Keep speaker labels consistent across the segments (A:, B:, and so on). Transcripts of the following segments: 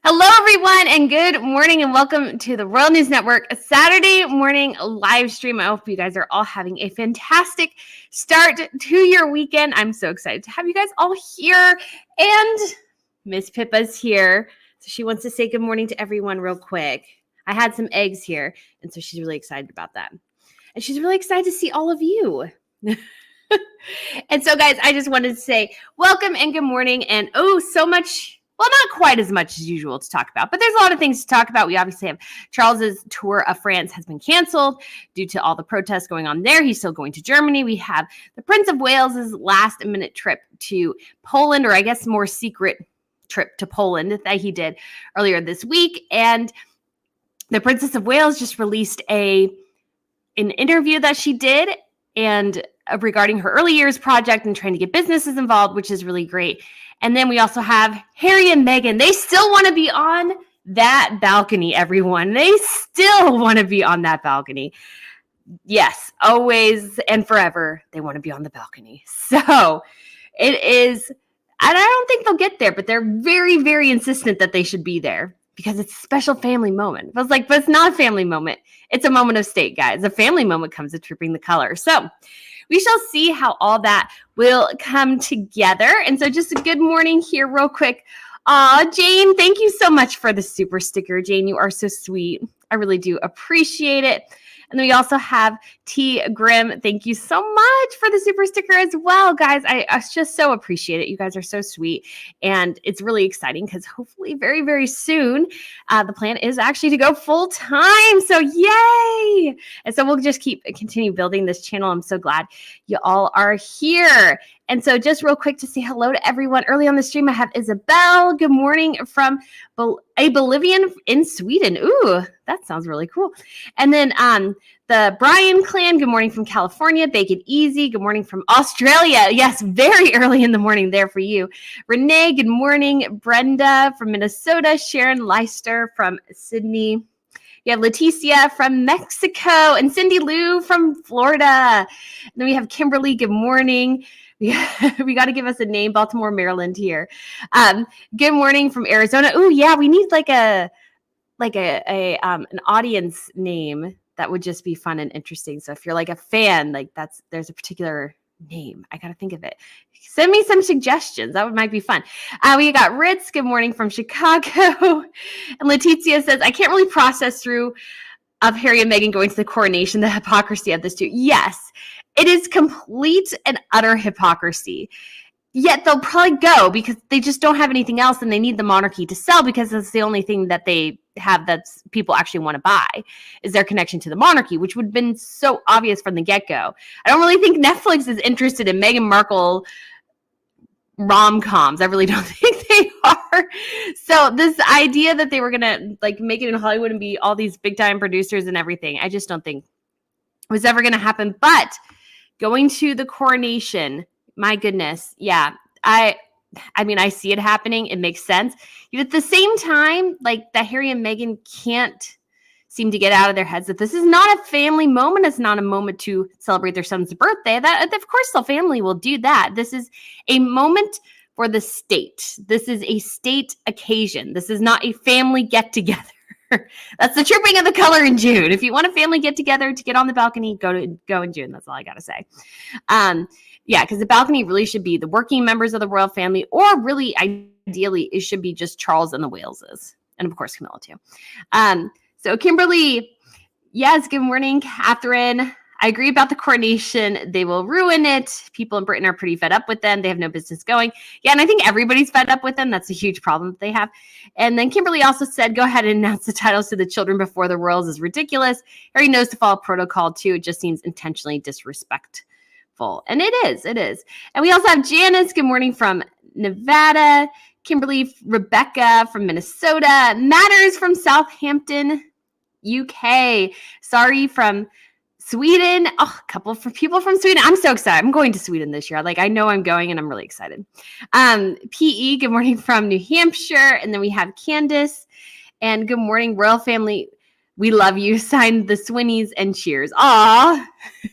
A: Hello, everyone, and good morning, and welcome to the Royal News Network, a Saturday morning live stream. I hope you guys are all having a fantastic start to your weekend. I'm so excited to have you guys all here, and Miss Pippa's here, so she wants to say good morning to everyone real quick. I had some eggs here, and so she's really excited about that, and she's really excited to see all of you. And so, guys, I just wanted to say welcome and good morning, and so much. Well, not quite as much as usual to talk about, but there's a lot of things to talk about. We obviously have Charles's tour of France has been canceled due to all the protests going on there. He's still going to Germany. We have the Prince of Wales's last minute trip to Poland, or I guess more secret trip to Poland that he did earlier this week. And the Princess of Wales just released an interview that she did and regarding her early years project and trying to get businesses involved, which is really great. And then we also have Harry and Meghan. They still want to be on that balcony, everyone. They still want to be on that balcony. Yes, always and forever, they want to be on the balcony. So it is, and I don't think they'll get there, but they're very, very insistent that they should be there because it's a special family moment. I was like, but it's not a family moment. It's a moment of state, guys. A family moment comes with Tripping the Color. So we shall see how all that will come together. And so just a good morning here real quick. Jane, thank you so much for the super sticker. Jane, you are so sweet. I really do appreciate it. And then we also have T. Grimm. Thank you so much for the super sticker as well, guys. I just so appreciate it. You guys are so sweet. And it's really exciting because hopefully very, very soon, the plan is actually to go full time. So yay. And so we'll just continue building this channel. I'm so glad you all are here. And so just real quick to say hello to everyone. Early on the stream, I have Isabel. Good morning from a Bolivian in Sweden. Ooh, that sounds really cool. And then the Brian clan, good morning from California. Bake It Easy, good morning from Australia. Yes, very early in the morning there for you. Renee, good morning. Brenda from Minnesota. Sharon Leister from Sydney. You have Leticia from Mexico and Cindy Lou from Florida. And then we have Kimberly, good morning. We got to give us a name, Baltimore, Maryland here. Good morning from Arizona. Oh yeah, we need like an audience name that would just be fun and interesting. So if you're like a fan, like there's a particular name. I got to think of it. Send me some suggestions. That might be fun. We got Ritz. Good morning from Chicago. And Leticia says, I can't really process through of Harry and Meghan going to the coronation, the hypocrisy of this too. Yes, it is complete and utter hypocrisy. Yet they'll probably go because they just don't have anything else and they need the monarchy to sell because that's the only thing that they have that people actually want to buy is their connection to the monarchy, which would have been so obvious from the get-go. I don't really think Netflix is interested in Meghan Markle rom-coms. I really don't think they are. So this idea that they were going to like make it in Hollywood and be all these big-time producers and everything, I just don't think was ever going to happen. But going to the coronation, my goodness. Yeah. I mean, I see it happening. It makes sense. At the same time, like that Harry and Meghan can't seem to get out of their heads that this is not a family moment. It's not a moment to celebrate their son's birthday. That, of course, the family will do that. This is a moment for the state. This is a state occasion. This is not a family get-together. That's the Tripping of the Color in June. If you want a family get-together to get on the balcony, go in June. That's all I got to say. Yeah, because the balcony really should be the working members of the royal family, or really, ideally, it should be just Charles and the Waleses. And, of course, Camilla, too. So, Kimberly, yes, good morning, Catherine. I agree about the coronation. They will ruin it. People in Britain are pretty fed up with them. They have no business going. Yeah, and I think everybody's fed up with them. That's a huge problem that they have. And then Kimberly also said, go ahead and announce the titles to the children before the royals is ridiculous. Harry knows to follow protocol, too. It just seems intentionally disrespectful. And it is. And we also have Janice. Good morning from Nevada. Kimberly, Rebecca from Minnesota. Matters from Southampton, UK. Sorry from Sweden. Oh, a couple of people from Sweden. I'm so excited. I'm going to Sweden this year. Like, I know I'm going and I'm really excited. PE, good morning from New Hampshire. And then we have Candace. And good morning, Royal Family. We love you. Signed the Swinnies and cheers. Aw.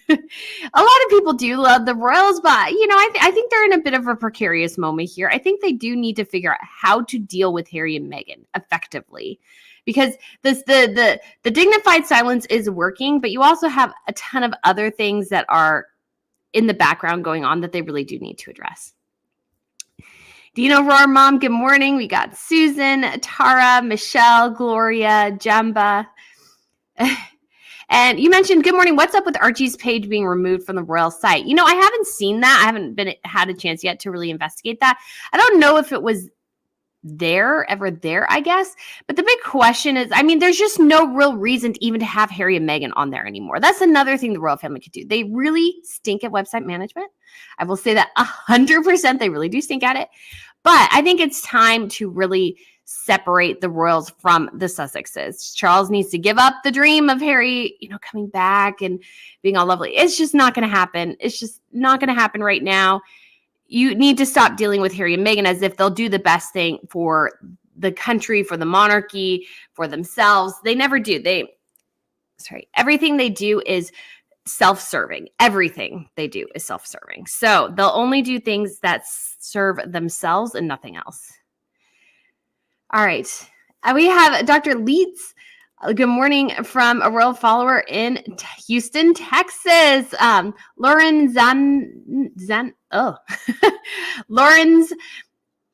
A: A lot of people do love the royals, but I think they're in a bit of a precarious moment here. I think they do need to figure out how to deal with Harry and Meghan effectively, because the dignified silence is working, but you also have a ton of other things that are in the background going on that they really do need to address. Dino Roar Mom, good morning. We got Susan, Tara, Michelle, Gloria, Jamba. And you mentioned, good morning, what's up with Archie's page being removed from the royal site? I haven't seen that. I haven't had a chance yet to really investigate that. I don't know if it was ever there, I guess. But the big question is, there's just no real reason to even to have Harry and Meghan on there anymore. That's another thing the royal family could do. They really stink at website management. I will say that 100%, they really do stink at it. But I think it's time to really separate the royals from the Sussexes. Charles needs to give up the dream of Harry, coming back and being all lovely. It's just not going to happen. It's just not going to happen right now. You need to stop dealing with Harry and Meghan as if they'll do the best thing for the country, for the monarchy, for themselves. They never do. Everything they do is self-serving. Everything they do is self-serving. So they'll only do things that serve themselves and nothing else. All right. We have Dr. Leeds. Good morning from a royal follower in Houston, Texas. Lauren Lawrence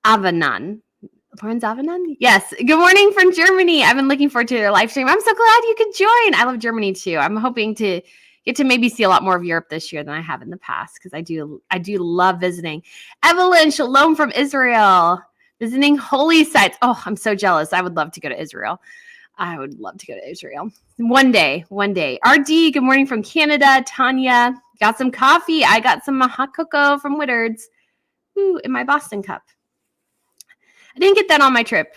A: Avanon. Lawrence Avanon? Yes. Good morning from Germany. I've been looking forward to their live stream. I'm so glad you could join. I love Germany too. I'm hoping to get to maybe see a lot more of Europe this year than I have in the past, because I do love visiting. Evelyn, shalom from Israel. Visiting holy sites. Oh, I'm so jealous. I would love to go to Israel. One day. RD, good morning from Canada. Tanya, got some coffee. I got some hot cocoa from Wittard's. Ooh, in my Boston cup. I didn't get that on my trip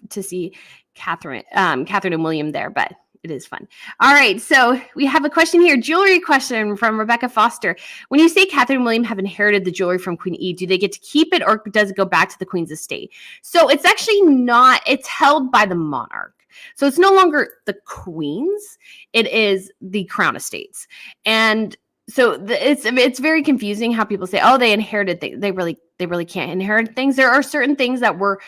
A: to see Catherine and William there, but it is fun. All right, so we have a question here. Jewelry question from Rebecca Foster. When you say Catherine and William have inherited the jewelry from Queen E, do they get to keep it, or does it go back to the Queen's estate? So it's actually not. It's held by the monarch. So it's no longer the Queen's. It is the Crown Estates. And so it's very confusing how people say, oh, they inherited things. They really can't inherit things. There are certain things that were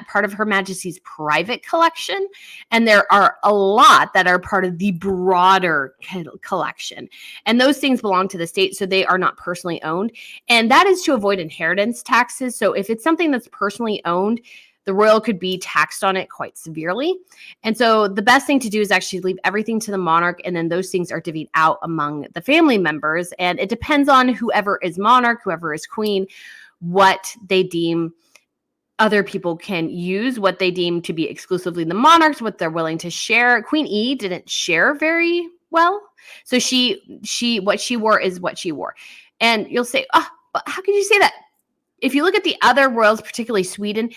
A: part of Her Majesty's private collection, and there are a lot that are part of the broader collection. And those things belong to the state, so they are not personally owned. And that is to avoid inheritance taxes. So if it's something that's personally owned, the royal could be taxed on it quite severely. And so the best thing to do is actually leave everything to the monarch, and then those things are divvied out among the family members. And it depends on whoever is monarch, whoever is queen, what they deem other people can use, what they deem to be exclusively the monarchs, what they're willing to share. Queen E didn't share very well. So what she wore is what she wore. And you'll say, oh, but how could you say that? If you look at the other royals, particularly Sweden,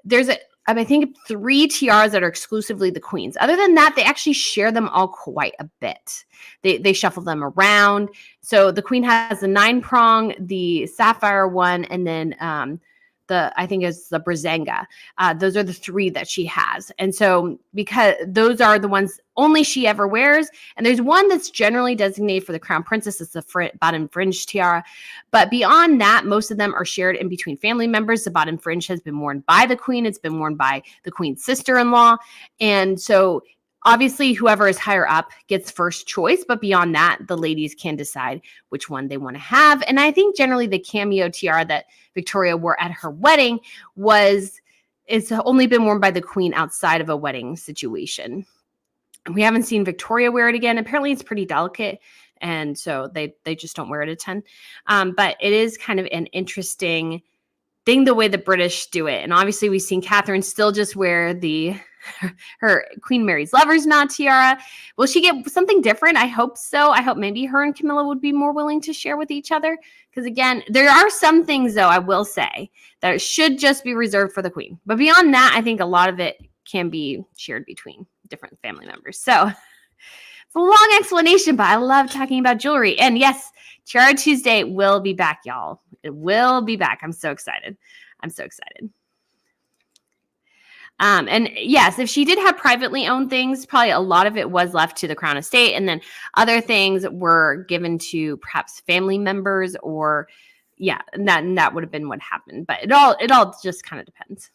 A: there's I think 3 tiaras that are exclusively the Queen's. Other than that, they actually share them all quite a bit. They shuffle them around. So the Queen has the 9-prong, the sapphire one, and then I think it's the Brazanga. Those are the 3 that she has. And so because those are the ones only she ever wears. And there's one that's generally designated for the Crown Princess. It's the bottom fringe tiara. But beyond that, most of them are shared in between family members. The bottom fringe has been worn by the Queen. It's been worn by the Queen's sister-in-law. And so obviously, whoever is higher up gets first choice, but beyond that, the ladies can decide which one they want to have. And I think generally the cameo tiara that Victoria wore at her wedding it's only been worn by the Queen outside of a wedding situation. We haven't seen Victoria wear it again. Apparently, it's pretty delicate, and so they just don't wear it a ton. But it is kind of an interesting thing the way the British do it. And obviously, we've seen Catherine still just wear her Queen Mary's Lover's Knot tiara. Will she get something different? I hope so. I hope maybe her and Camilla would be more willing to share with each other. Because again, there are some things, though, I will say, that should just be reserved for the Queen. But beyond that, I think a lot of it can be shared between different family members. So it's a long explanation, but I love talking about jewelry. And yes, Tiara Tuesday will be back, y'all. It will be back. I'm so excited. And yes, if she did have privately owned things, probably a lot of it was left to the Crown Estate, and then other things were given to perhaps family members, or that would have been what happened. But it all just kind of depends.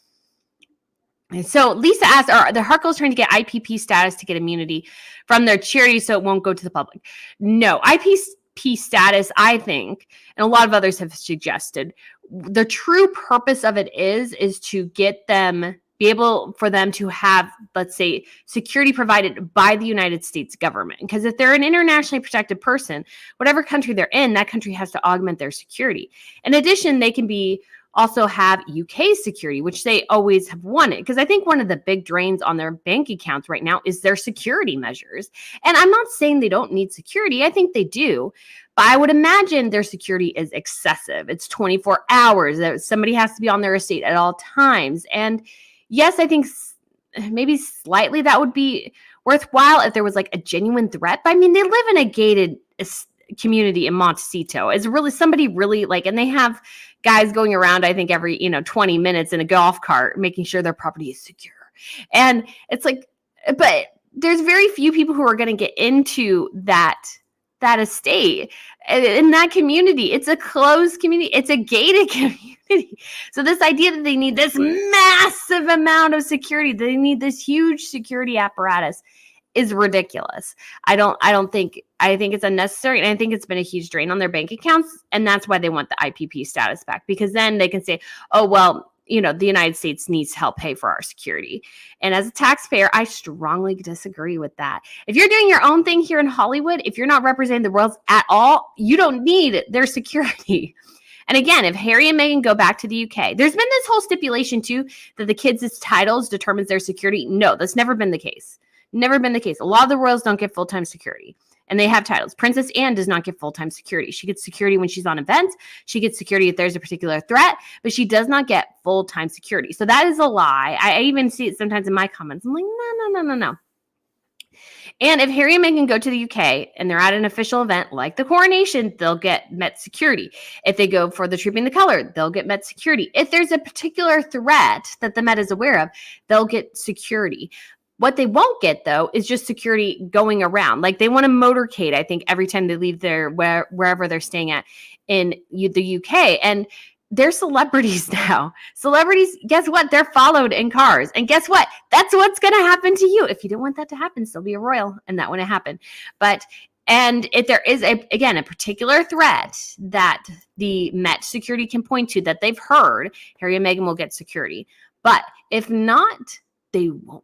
A: And so Lisa asked, are the Harkles trying to get IPP status to get immunity from their charity so it won't go to the public? No, IPP status, I think, and a lot of others have suggested, the true purpose of it is to get them, be able for them to have, let's say, security provided by the United States government. Because if they're an internationally protected person, whatever country they're in, that country has to augment their security. In addition, they can also have UK security, which they always have wanted. Because I think one of the big drains on their bank accounts right now is their security measures. And I'm not saying they don't need security. I think they do. But I would imagine their security is excessive. It's 24 hours. Somebody has to be on their estate at all times. And yes, I think maybe slightly that would be worthwhile if there was like a genuine threat. But I mean, they live in a gated community in Montecito. It's really somebody really like, and they have guys going around, I think every, 20 minutes in a golf cart, making sure their property is secure. And it's like, but there's very few people who are going to get into that estate in that community. It's a closed community. It's a gated community. So this idea that they need this massive amount of security, they need this huge security apparatus, is ridiculous. I think it's unnecessary, and I think it's been a huge drain on their bank accounts, and that's why they want the IPP status back, because then they can say, oh, well, the United States needs to help pay for our security. And as a taxpayer, I strongly disagree with that. If you're doing your own thing here in Hollywood, if you're not representing the royals at all, you don't need their security. And again, if Harry and Meghan go back to the UK, there's been this whole stipulation too that the kids' titles determines their security. No, that's never been the case. Never been the case. A lot of the royals don't get full-time security, and they have titles. Princess Anne does not get full-time security. She gets security when she's on events. She gets security if there's a particular threat, but she does not get full-time security. So that is a lie. I even see it sometimes in my comments. I'm like, no. And if Harry and Meghan go to the UK and they're at an official event like the Coronation, they'll get Met security. If they go for the Trooping the Color, they'll get Met security. If there's a particular threat that the Met is aware of, they'll get security. What they won't get, though, is just security going around. Like, they want to motorcade, I think, every time they leave wherever they're staying at in the UK. And they're celebrities now. Celebrities, guess what? They're followed in cars. And guess what? That's what's going to happen to you. If you didn't want that to happen, still be a royal, and that wouldn't happen. And if there is, a particular threat that the Met security can point to that they've heard, Harry and Meghan will get security. But if not, they won't.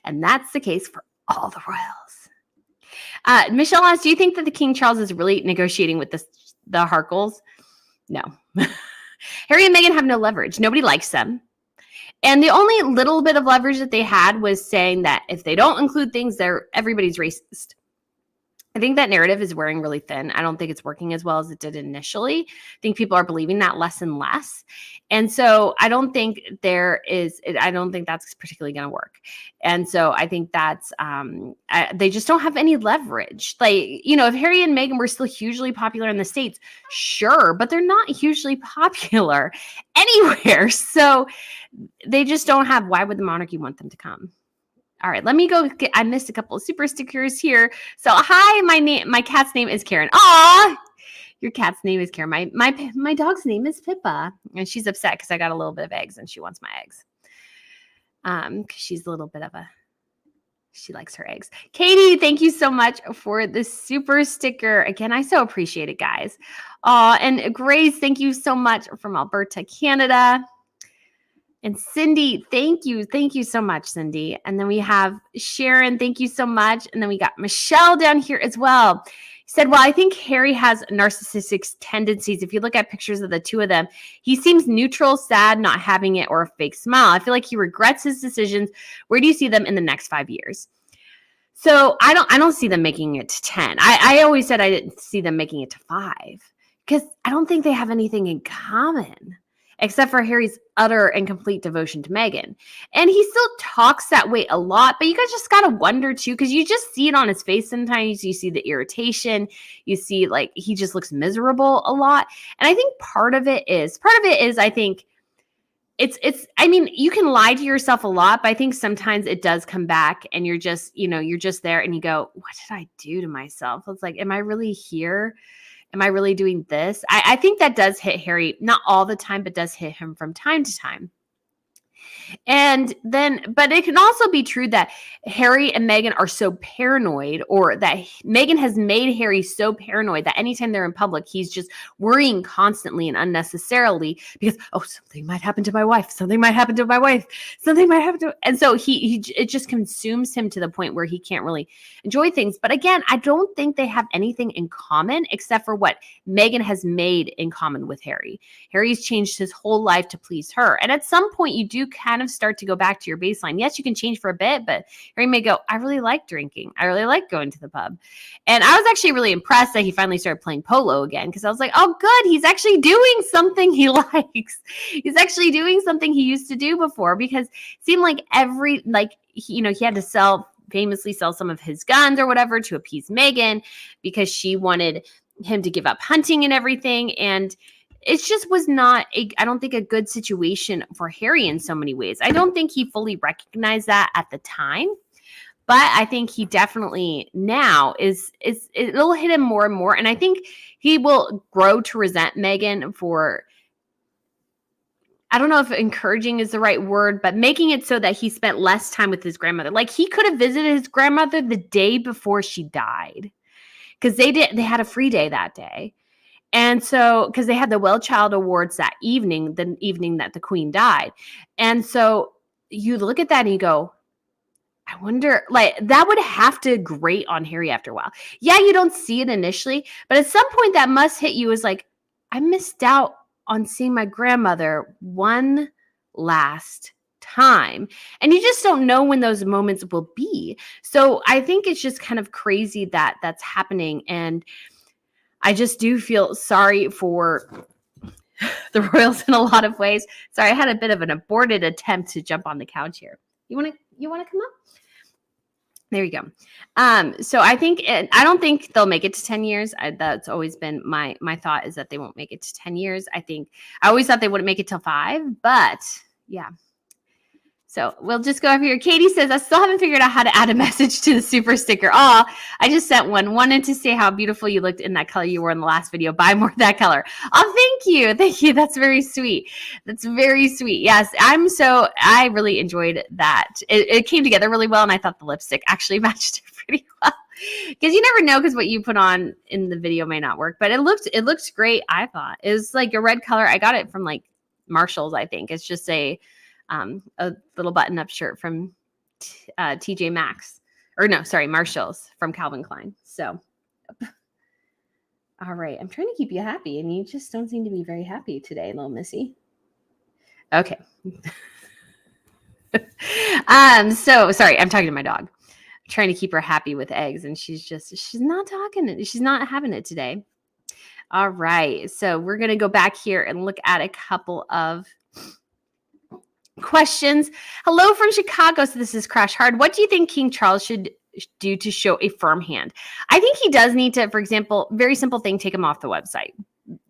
A: And that's the case for all the royals. Michelle asks, do you think that the King Charles is really negotiating with the Harkles? No. Harry and Meghan have no leverage. Nobody likes them. And the only little bit of leverage that they had was saying that if they don't include things, everybody's racist. I think that narrative is wearing really thin. I don't think it's working as well as it did initially. I think people are believing that less and less. And so I don't think that's particularly going to work. And so I think that's, they just don't have any leverage. Like, if Harry and Meghan were still hugely popular in the States, sure, but they're not hugely popular anywhere. So they just don't have, why would the monarchy want them to come? All right, let me go. I missed a couple of super stickers here. So, hi, my cat's name is Karen. Aw, your cat's name is Karen. My dog's name is Pippa, and she's upset because I got a little bit of eggs, and she wants my eggs. Because she's a little bit of she likes her eggs. Katie, thank you so much for the super sticker. Again, I so appreciate it, guys. And Grace, thank you so much from Alberta, Canada. And Cindy, thank you. Thank you so much, Cindy. And then we have Sharon, thank you so much. And then we got Michelle down here as well. He said, well, I think Harry has narcissistic tendencies. If you look at pictures of the two of them, he seems neutral, sad, not having it, or a fake smile. I feel like he regrets his decisions. Where do you see them in the next 5 years? So I don't see them making it to 10. I always said I didn't see them making it to 5 because I don't think they have anything in common, except for Harry's utter and complete devotion to Meghan. And he still talks that way a lot, but you guys just got to wonder too, because you just see it on his face sometimes. You see the irritation. You see like he just looks miserable a lot. And I think part of it is I think I mean, you can lie to yourself a lot, but I think sometimes it does come back and you're just there and you go, what did I do to myself? It's like, am I really here? Am I really doing this? I think that does hit Harry, not all the time, but does hit him from time to time. And then, but it can also be true that Harry and Meghan are so paranoid, or that Meghan has made Harry so paranoid that anytime they're in public, he's just worrying constantly and unnecessarily because, oh, something might happen to my wife. Something might happen to my wife. Something might happen to, and so it just consumes him to the point where he can't really enjoy things. But again, I don't think they have anything in common except for what Meghan has made in common with Harry. Harry's changed his whole life to please her. And at some point, you do kind of start to go back to your baseline. Yes, you can change for a bit, but Harry may go, I really like drinking. I really like going to the pub. And I was actually really impressed that he finally started playing polo again, because I was like, oh, good. He's actually doing something he likes. He's actually doing something he used to do before, because it seemed like he had to famously sell some of his guns or whatever to appease Meghan because she wanted him to give up hunting and everything. And it just was not, I don't think, a good situation for Harry in so many ways. I don't think he fully recognized that at the time, but I think he definitely now it'll hit him more and more. And I think he will grow to resent Meghan for, I don't know if encouraging is the right word, but making it so that he spent less time with his grandmother. Like, he could have visited his grandmother the day before she died, because they had a free day that day. And so, because they had the Well Child Awards that evening, the evening that the Queen died. And so you look at that and you go, I wonder, like, that would have to grate on Harry after a while. Yeah, you don't see it initially, but at some point that must hit you as like, I missed out on seeing my grandmother one last time. And you just don't know when those moments will be. So I think it's just kind of crazy that that's happening. And I just do feel sorry for the royals in a lot of ways. Sorry, I had a bit of an aborted attempt to jump on the couch here. You want to come up? There you go. So I don't think they'll make it to 10 years. That's always been my thought, is that they won't make it to 10 years. I always thought they wouldn't make it till 5, but yeah. So we'll just go over here. Katie says, I still haven't figured out how to add a message to the super sticker. Oh, I just sent one. Wanted to say how beautiful you looked in that color you wore in the last video. Buy more of that color. Oh, thank you. Thank you. That's very sweet. That's very sweet. Yes, I really enjoyed that. It came together really well, and I thought the lipstick actually matched it pretty well. Because you never know, because what you put on in the video may not work. But it looked great, I thought. It was like a red color. I got it from like Marshall's, I think. It's just a little button-up shirt from TJ Maxx. Or no, sorry, Marshall's from Calvin Klein. So, all right. I'm trying to keep you happy, and you just don't seem to be very happy today, little missy. Okay. So, sorry, I'm talking to my dog. I'm trying to keep her happy with eggs, and she's not talking. She's not having it today. All right. So, we're going to go back here and look at a couple of questions. Hello from Chicago. So this is Crash Hard. What do you think King Charles should do to show a firm hand? I think he does need to, for example, very simple thing, take them off the website.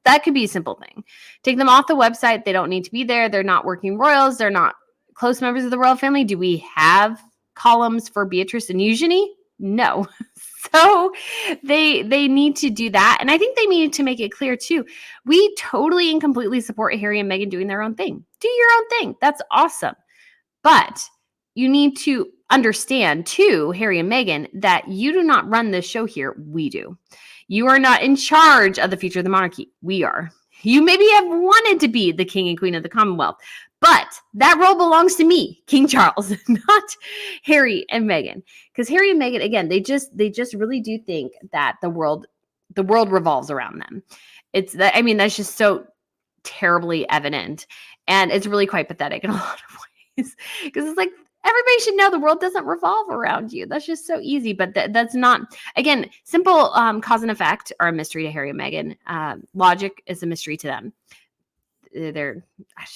A: That could be a simple thing. Take them off the website. They don't need to be there. They're not working royals. They're not close members of the royal family. Do we have columns for Beatrice and Eugenie? No. So they need to do that. And I think they need to make it clear too. We totally and completely support Harry and Meghan doing their own thing. Do your own thing. That's awesome. But you need to understand too, Harry and Meghan, that you do not run this show here. We do. You are not in charge of the future of the monarchy. We are. You maybe have wanted to be the king and queen of the Commonwealth, but that role belongs to me, King Charles, not Harry and Meghan. Because Harry and Meghan, again, they just really do think that the world revolves around them. That's just so terribly evident, and it's really quite pathetic in a lot of ways. Because it's like, everybody should know the world doesn't revolve around you. That's just so easy. But that's not, again, simple cause and effect are a mystery to Harry and Meghan. Logic is a mystery to them. I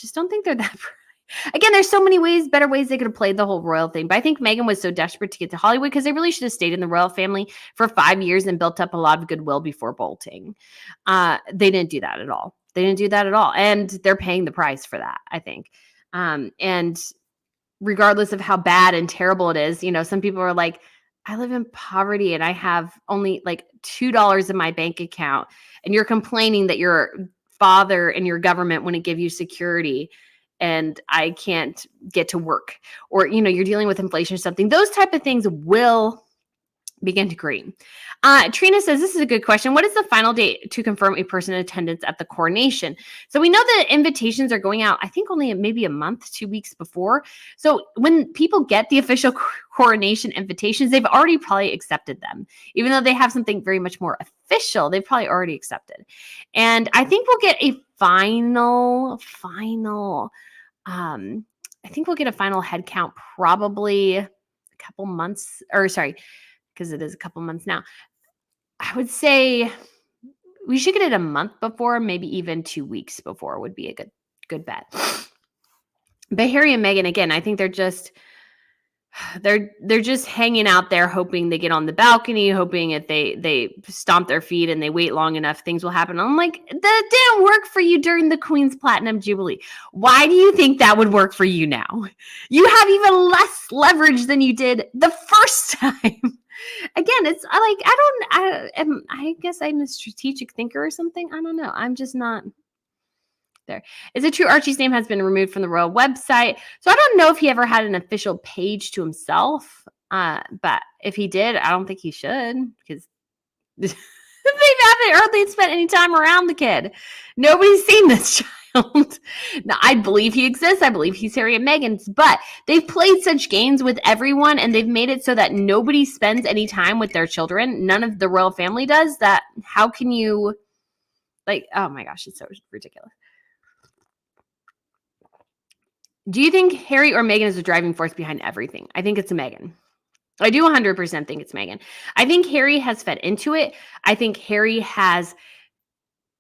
A: just don't think they're that bright. Again, there's so many better ways they could have played the whole royal thing. But I think Meghan was so desperate to get to Hollywood because they really should have stayed in the royal family for 5 years and built up a lot of goodwill before bolting. They didn't do that at all. And they're paying the price for that, I think. And regardless of how bad and terrible it is, some people are like, I live in poverty and I have only like $2 in my bank account. And you're complaining that your father and your government wouldn't give you security and I can't get to work, or, you're dealing with inflation or something. Those type of things will begin to green. Trina says, this is a good question. What is the final date to confirm a person in attendance at the coronation? So we know that invitations are going out, I think only maybe a month, 2 weeks before. So when people get the official coronation invitations, they've already probably accepted them. Even though they have something very much more official, they've probably already accepted. And I think we'll get a final head count probably a couple months, or sorry, because it is a couple months now. I would say we should get it a month before, maybe even 2 weeks before would be a good bet. But Harry and Meghan, again, I think they're just hanging out there, hoping they get on the balcony, hoping if they stomp their feet and they wait long enough, things will happen. I'm like, that didn't work for you during the Queen's Platinum Jubilee. Why do you think that would work for you now? You have even less leverage than you did the first time. Again, it's I guess I'm a strategic thinker or something. I don't know. I'm just not there. Is it true Archie's name has been removed from the royal website? So I don't know if he ever had an official page to himself. But if he did, I don't think he should, because they haven't hardly spent any time around the kid. Nobody's seen this child. Now, I believe he exists. I believe he's Harry and Meghan's, but they've played such games with everyone and they've made it so that nobody spends any time with their children. None of the royal family does that. How can you, like, oh my gosh, it's so ridiculous. Do you think Harry or Meghan is the driving force behind everything? I think it's Meghan. I do 100% think it's Meghan. I think Harry has fed into it. I think Harry has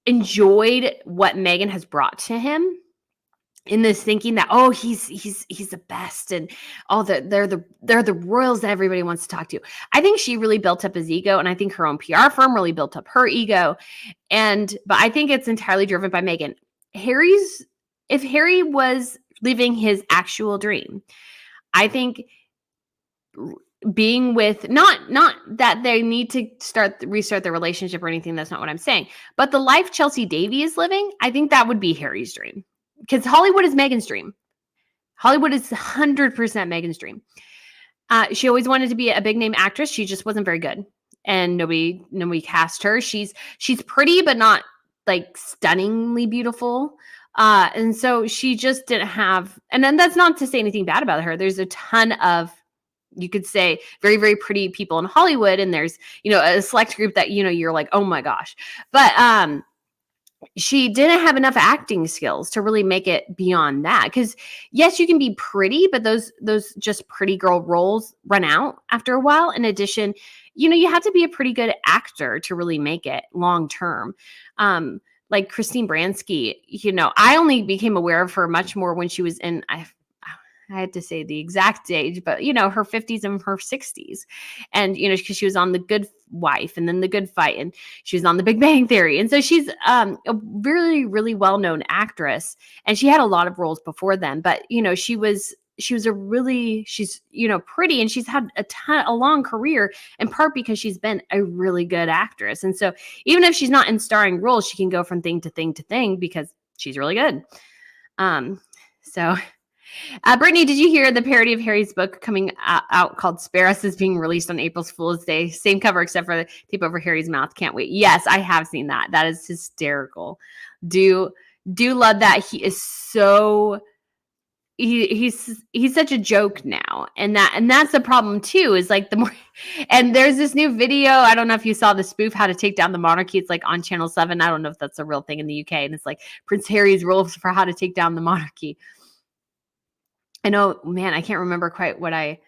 A: enjoyed what Meghan has brought to him, in this thinking that, oh, he's the best, and they're the royals that everybody wants to talk to. I think she really built up his ego, and I think her own PR firm really built up her ego. But I think it's entirely driven by Meghan. If Harry was living his actual dream, I think being with, not that they need to restart their relationship or anything, that's not what I'm saying, but the life Chelsea Davy is living, I think that would be Harry's dream, because Hollywood is Meghan's dream. Hollywood is 100% Meghan's dream. She always wanted to be a big name actress. She just wasn't very good, and nobody cast her. She's pretty, but not like stunningly beautiful. And so she just didn't have, and then that's not to say anything bad about her. There's a ton of, you could say, very, very pretty people in Hollywood. And there's, a select group that, you're like, oh my gosh. But she didn't have enough acting skills to really make it beyond that. Because yes, you can be pretty, but those just pretty girl roles run out after a while. In addition, you have to be a pretty good actor to really make it long term. Like Christine Baranski, I only became aware of her much more when she was in, I had to say the exact age, but her 50s and her 60s. And, because she was on The Good Wife and then The Good Fight, and she was on The Big Bang Theory. And so she's a really, really well-known actress, and she had a lot of roles before then, but, she's pretty, and she's had a long career, in part because she's been a really good actress. And so even if she's not in starring roles, she can go from thing to thing to thing because she's really good. Brittany, did you hear the parody of Harry's book coming out called Spare Us is being released on April Fool's Day? Same cover except for the tape over Harry's mouth. Can't wait. Yes, I have seen that. That is hysterical. Do love that. He is so... He's such a joke now, and that's the problem too, is like the more, and there's this new video, I don't know if you saw the spoof How to Take Down the Monarchy. It's like on Channel 7. I don't know if that's a real thing in the UK, and it's like Prince Harry's rules for how to take down the monarchy. I know, man, I can't remember quite what I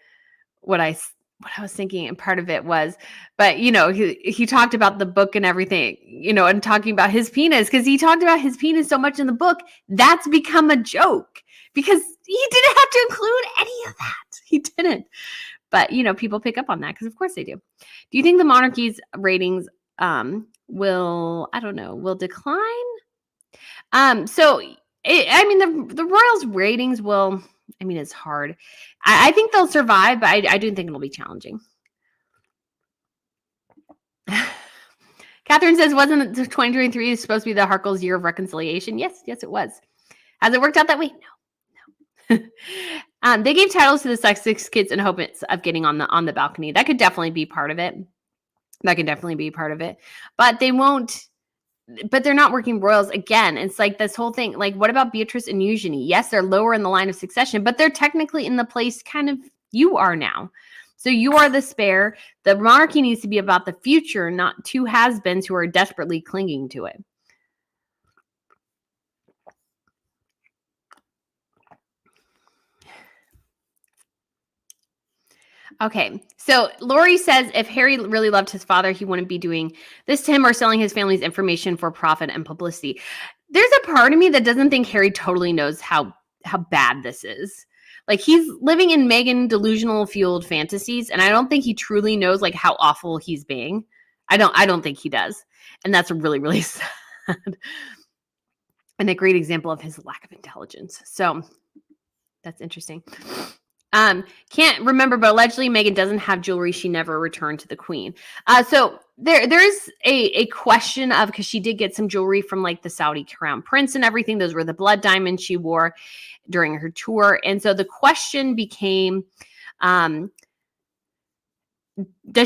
A: was thinking, and part of it was, but he talked about the book and everything, and talking about his penis, because he talked about his penis so much in the book, that's become a joke, because he didn't have to include any of that. He didn't. But people pick up on that, because of course they do. Do you think the monarchy's ratings will decline? So I mean, the Royals ratings will, I mean, it's hard. I think they'll survive, but I do think it'll be challenging. Catherine says, wasn't 2023 supposed to be the Harkles' year of reconciliation? Yes, it was. Has it worked out that way? No. They gave titles to the Sussex kids in hopes of getting on the balcony. That could definitely be part of it. But they won't. But they're not working royals again. It's like this whole thing. Like, what about Beatrice and Eugenie? Yes, they're lower in the line of succession, but they're technically in the place kind of you are now. So you are the spare. The monarchy needs to be about the future, not two has-beens who are desperately clinging to it. Okay, so Lori says if Harry really loved his father, he wouldn't be doing this to him or selling his family's information for profit and publicity. There's a part of me that doesn't think Harry totally knows how bad this is. Like, he's living in Meghan delusional fueled fantasies, and I don't think he truly knows like how awful he's being. I don't think he does. And that's really, really sad. And a great example of his lack of intelligence. So that's interesting. Can't remember, but allegedly Meghan doesn't have jewelry she never returned to the Queen. So there's a question of, because she did get some jewelry from like the Saudi crown prince and everything. Those were the blood diamonds she wore during her tour. And so the question became, does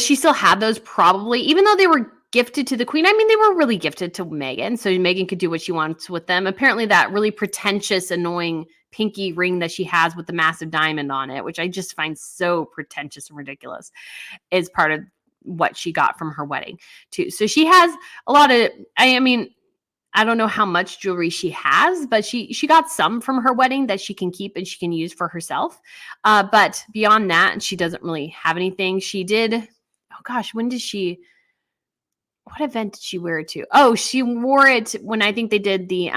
A: she still have those? Probably, even though they were gifted to the Queen. I mean, they were really gifted to Meghan, so Meghan could do what she wants with them. Apparently that really pretentious, annoying pinky ring that she has with the massive diamond on it, which I just find so pretentious and ridiculous, is part of what she got from her wedding too. So she has a lot of, I mean, I don't know how much jewelry she has, but she got some from her wedding that she can keep and she can use for herself. But beyond that, she doesn't really have anything. She did, oh gosh, when did she, what event did she wear it to? Oh, she wore it when I think they did the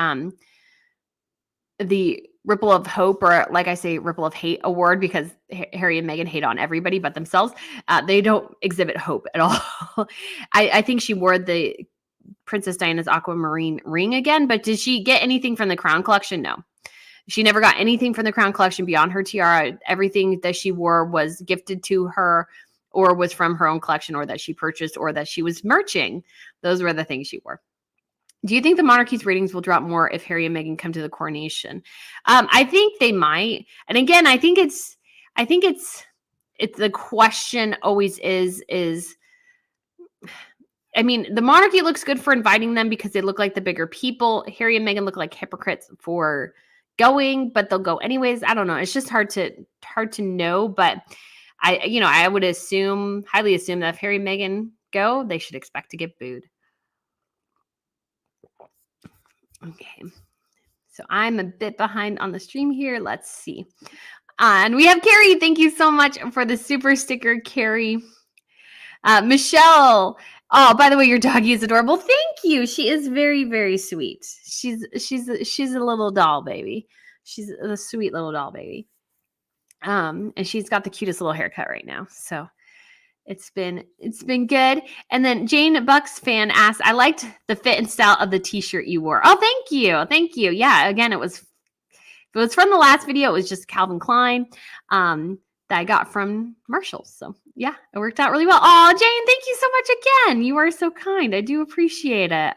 A: Ripple of Hope, or like I say, Ripple of Hate award, because Harry and Meghan hate on everybody but themselves. They don't exhibit hope at all. I think she wore the Princess Diana's aquamarine ring again, but did she get anything from the Crown collection? No. She never got anything from the Crown collection beyond her tiara. Everything that she wore was gifted to her, or was from her own collection, or that she purchased, or that she was merching. Those were the things she wore. Do you think the monarchy's ratings will drop more if Harry and Meghan come to the coronation? I think they might. And again, I think it's the question always is, I mean, the monarchy looks good for inviting them because they look like the bigger people. Harry and Meghan look like hypocrites for going, but they'll go anyways. I don't know. It's just hard to know, but I would highly assume that if Harry and Meghan go, they should expect to get booed. Okay. So I'm a bit behind on the stream here. Let's see. And we have Carrie. Thank you so much for the super sticker, Carrie. Michelle. Oh, by the way, your doggy is adorable. Thank you. She is very, very sweet. She's a little doll baby. She's a sweet little doll baby. And she's got the cutest little haircut right now. So it's been good. And then Jane Bucks fan asked, I liked the fit and style of the t-shirt you wore. Oh, thank you. Yeah, again, it was from the last video. It was just Calvin Klein that I got from Marshalls. So yeah, it worked out really well. Oh, Jane, thank you so much again. You are so kind. I do appreciate it.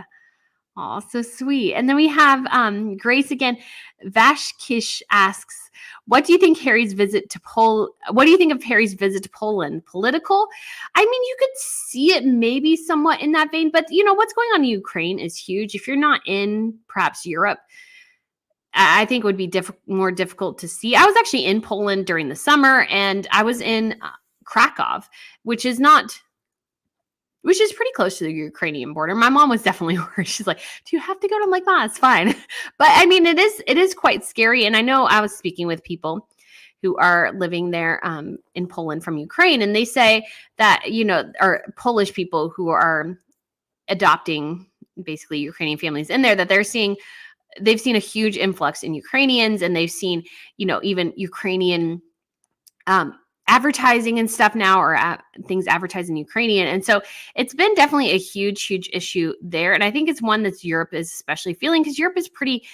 A: Oh, so sweet. And then we have Grace again. Vashkish asks, what do you think of Harry's visit to Poland? Political? I mean, you could see it maybe somewhat in that vein, but what's going on in Ukraine is huge. If you're not in perhaps Europe, I think it would be more difficult to see. I was actually in Poland during the summer, and I was in Krakow, which is pretty close to the Ukrainian border. My mom was definitely worried. She's like, do you have to go? I'm like, it's fine. But I mean, it is quite scary. And I know I was speaking with people who are living there in Poland from Ukraine, and they say that, are Polish people who are adopting basically Ukrainian families in there, that they've seen a huge influx in Ukrainians, and they've seen, even Ukrainian advertising and stuff now, or things advertised in Ukrainian. And so it's been definitely a huge issue there. And I think it's one that Europe is especially feeling, because Europe is pretty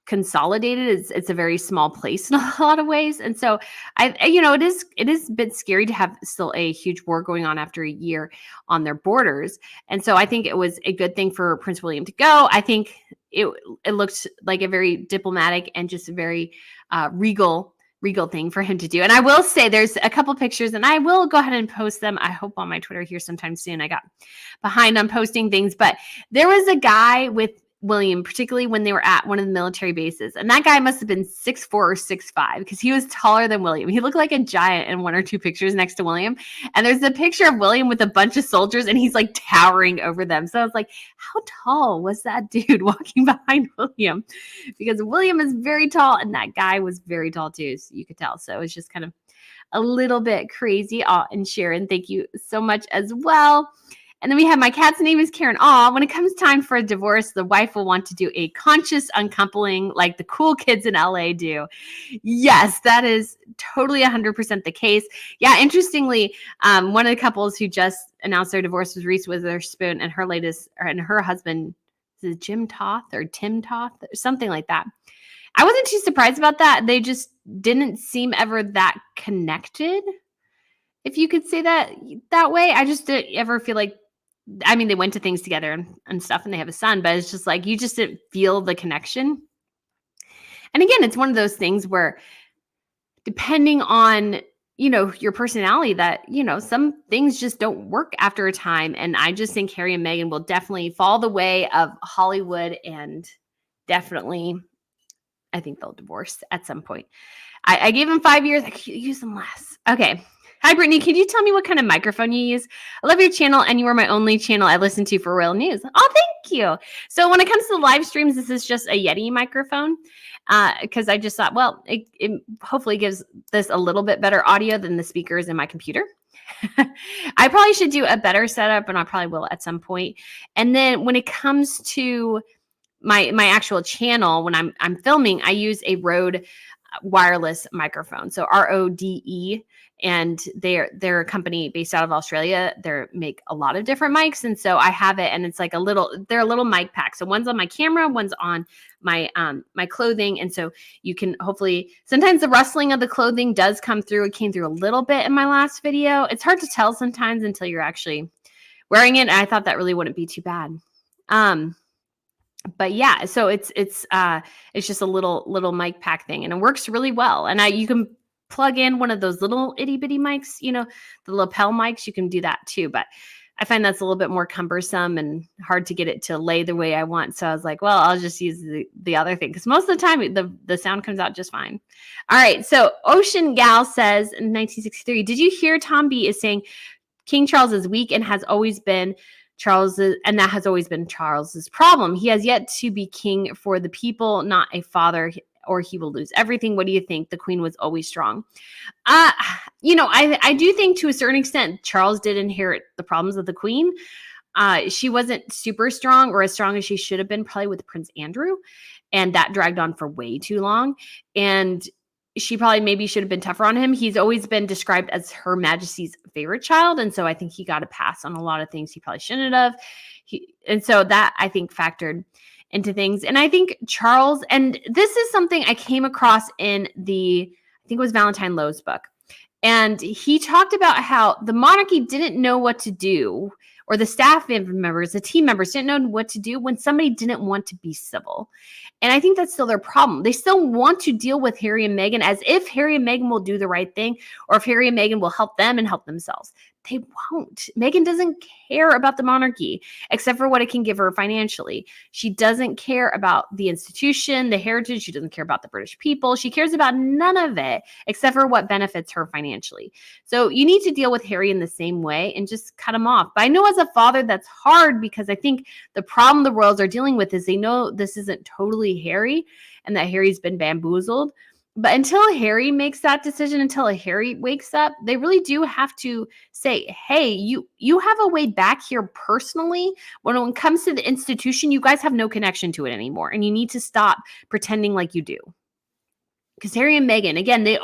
A: consolidated. It's a very small place in a lot of ways. And so it is a bit scary to have still a huge war going on after a year on their borders. And so I think it was a good thing for Prince William to go. I think it looked like a very diplomatic and just a very regal thing for him to do. And I will say there's a couple pictures, and I will go ahead and post them, I hope, on my Twitter here sometime soon. I got behind on posting things, but there was a guy with William, particularly when they were at one of the military bases. And that guy must have been 6'4" or 6'5", because he was taller than William. He looked like a giant in one or two pictures next to William. And there's a picture of William with a bunch of soldiers, and he's like towering over them. So I was like, how tall was that dude walking behind William? Because William is very tall, and that guy was very tall too, so you could tell. So it was just kind of a little bit crazy. And Sharon, thank you so much as well. And then we have my cat's name is Karen. When it comes time for a divorce, the wife will want to do a conscious uncoupling like the cool kids in LA do. Yes, that is totally 100% the case. Yeah, interestingly, one of the couples who just announced their divorce was Reese Witherspoon and her husband, is it Jim Toth or Tim Toth or something like that. I wasn't too surprised about that. They just didn't seem ever that connected, if you could say that way. I just didn't ever feel like, I mean, they went to things together and stuff, and they have a son, but it's just like, you just didn't feel the connection. And again, it's one of those things where depending on, your personality, that, some things just don't work after a time. And I just think Harry and Meghan will definitely fall the way of Hollywood, and definitely, I think they'll divorce at some point. I gave them 5 years. I could use them less. Okay. Hi, Brittany. Can you tell me what kind of microphone you use? I love your channel, and you are my only channel I listen to for royal news. Oh, thank you. So when it comes to live streams, this is just a Yeti microphone, because I just thought, well, it hopefully gives this a little bit better audio than the speakers in my computer. I probably should do a better setup, and I probably will at some point. And then when it comes to my actual channel, when I'm filming, I use a Rode wireless microphone. So RODE. And they're a company based out of Australia. They make a lot of different mics. And so I have it, and it's like they're a little mic pack. So one's on my camera, one's on my my clothing. And so you can hopefully, sometimes the rustling of the clothing does come through. It came through a little bit in my last video. It's hard to tell sometimes until you're actually wearing it. And I thought that really wouldn't be too bad. But yeah, so it's just a little mic pack thing, and it works really well. And you can plug in one of those little itty bitty mics, the lapel mics. You can do that too, but I find that's a little bit more cumbersome and hard to get it to lay the way I want. So I was like, well, I'll just use the other thing, because most of the time the sound comes out just fine. All right. So Ocean Gal says in 1963, did you hear Tom B is saying King Charles is weak and has always been Charles's, and that has always been Charles's problem. He has yet to be king for the people, not a father, or he will lose everything. What do you think? The Queen was always strong. I do think to a certain extent, Charles did inherit the problems of the Queen. She wasn't super strong, or as strong as she should have been, probably with Prince Andrew. And that dragged on for way too long. And she probably maybe should have been tougher on him. He's always been described as Her Majesty's favorite child. And so I think he got a pass on a lot of things he probably shouldn't have. And so that, I think, factored into things. And I think Charles, and this is something I came across in I think it was Valentine Lowe's book. And he talked about how the monarchy didn't know what to do, or the staff members, the team members didn't know what to do when somebody didn't want to be civil. And I think that's still their problem. They still want to deal with Harry and Meghan as if Harry and Meghan will do the right thing, or if Harry and Meghan will help them and help themselves. They won't. Meghan doesn't care about the monarchy except for what it can give her financially. She doesn't care about the institution, the heritage. She doesn't care about the British people. She cares about none of it except for what benefits her financially. So you need to deal with Harry in the same way and just cut him off. But I know as a father, that's hard, because I think the problem the royals are dealing with is they know this isn't totally Harry and that Harry's been bamboozled. But until Harry makes that decision, until Harry wakes up, they really do have to say, hey, you have a way back here personally. When it comes to the institution, you guys have no connection to it anymore. And you need to stop pretending like you do. Because Harry and Meghan, again, they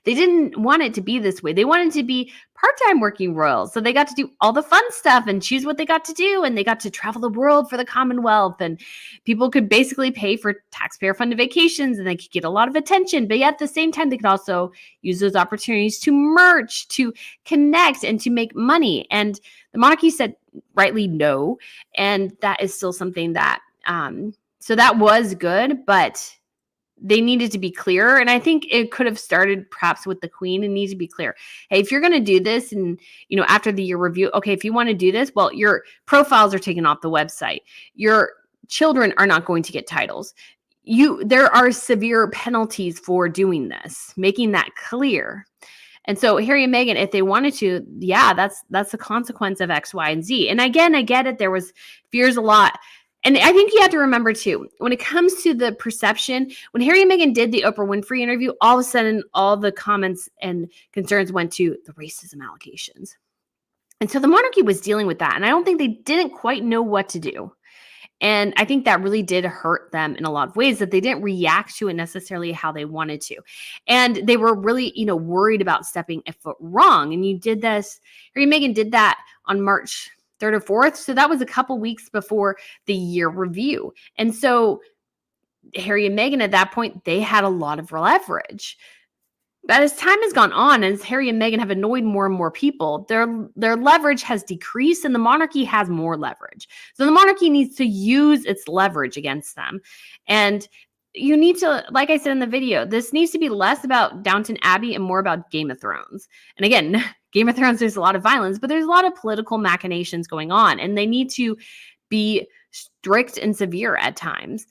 A: didn't want it to be this way. They wanted to be part-time working royals. So they got to do all the fun stuff and choose what they got to do. And they got to travel the world for the Commonwealth. And people could basically pay for taxpayer-funded vacations and they could get a lot of attention. But yet at the same time, they could also use those opportunities to merge, to connect, and to make money. And the monarchy said rightly no. And that is still something that, so that was good, but they needed to be clearer. And I think it could have started perhaps with the queen and needs to be clear. Hey, if you're going to do this and, after the year review, okay, if you want to do this, well, your profiles are taken off the website. Your children are not going to get titles. There are severe penalties for doing this, making that clear. And so Harry and Meghan, if they wanted to, yeah, that's the consequence of X, Y, and Z. And again, I get it. There was fears a lot. And I think you have to remember, too, when it comes to the perception, when Harry and Meghan did the Oprah Winfrey interview, all of a sudden, all the comments and concerns went to the racism allegations. And so the monarchy was dealing with that. And I don't think they didn't quite know what to do. And I think that really did hurt them in a lot of ways, that they didn't react to it necessarily how they wanted to. And they were really, worried about stepping a foot wrong. And you did this, Harry and Meghan did that on March 3rd or 4th. So that was a couple weeks before the year review. And so Harry and Meghan at that point, they had a lot of leverage. But as time has gone on, as Harry and Meghan have annoyed more and more people, their leverage has decreased and the monarchy has more leverage. So the monarchy needs to use its leverage against them. And you need to, like I said in the video, this needs to be less about Downton Abbey and more about Game of Thrones. And again, Game of Thrones, there's a lot of violence, but there's a lot of political machinations going on, and they need to be strict and severe at times.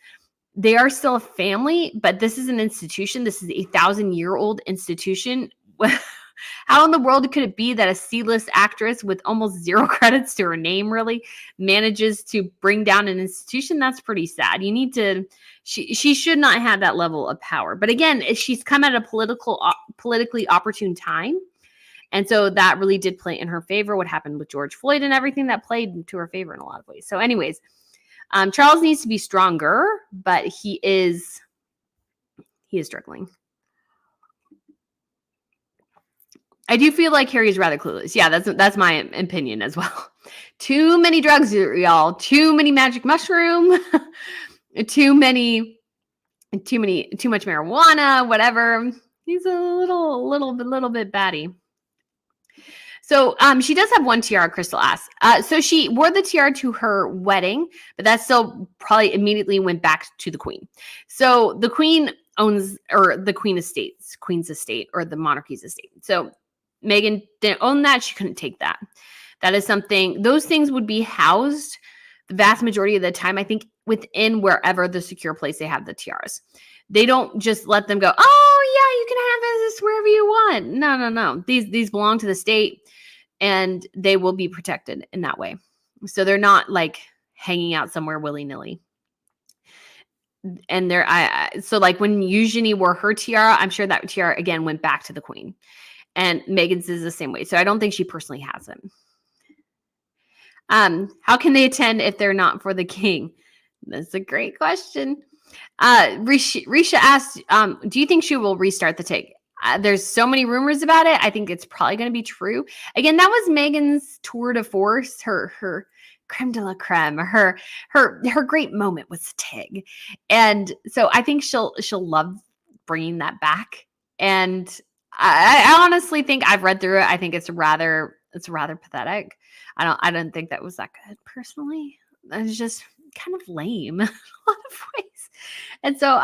A: They are still a family, but this is an institution. This is a 1,000-year-old institution. How in the world could it be that a C-list actress with almost zero credits to her name really manages to bring down an institution? That's pretty sad. You need to, she should not have that level of power. But again, she's come at a politically opportune time. And so that really did play in her favor. What happened with George Floyd and everything, that played to her favor in a lot of ways. So anyways, Charles needs to be stronger, but he is struggling. I do feel like Harry's rather clueless. Yeah, that's my opinion as well. Too many drugs, y'all. Too many magic mushroom. too much marijuana, whatever. He's a little bit batty. So she does have one tiara, Crystal asks. So she wore the tiara to her wedding, but that still probably immediately went back to the queen. So the queen owns, or the queen's estate, or the monarchy's estate. So Meghan didn't own that. She couldn't take that. That is something, those things would be housed the vast majority of the time, I think, within wherever the secure place they have the tiaras. They don't just let them go, oh, yeah, you can have this wherever you want. No. These belong to the state, and they will be protected in that way. So they're not like hanging out somewhere willy-nilly. And so like when Eugenie wore her tiara, I'm sure that tiara again went back to the queen. And Meghan's is the same way. So I don't think she personally has it. How can they attend if they're not for the king? That's a great question. Risha asked, do you think she will restart the TIG? There's so many rumors about it. I think it's probably going to be true. Again, that was Meghan's tour de force, her creme de la creme, her great moment was TIG. And so I think she'll love bringing that back. And I honestly think, I've read through it, I think it's rather pathetic. I don't think that was that good personally. It's just kind of lame in a lot of ways. And so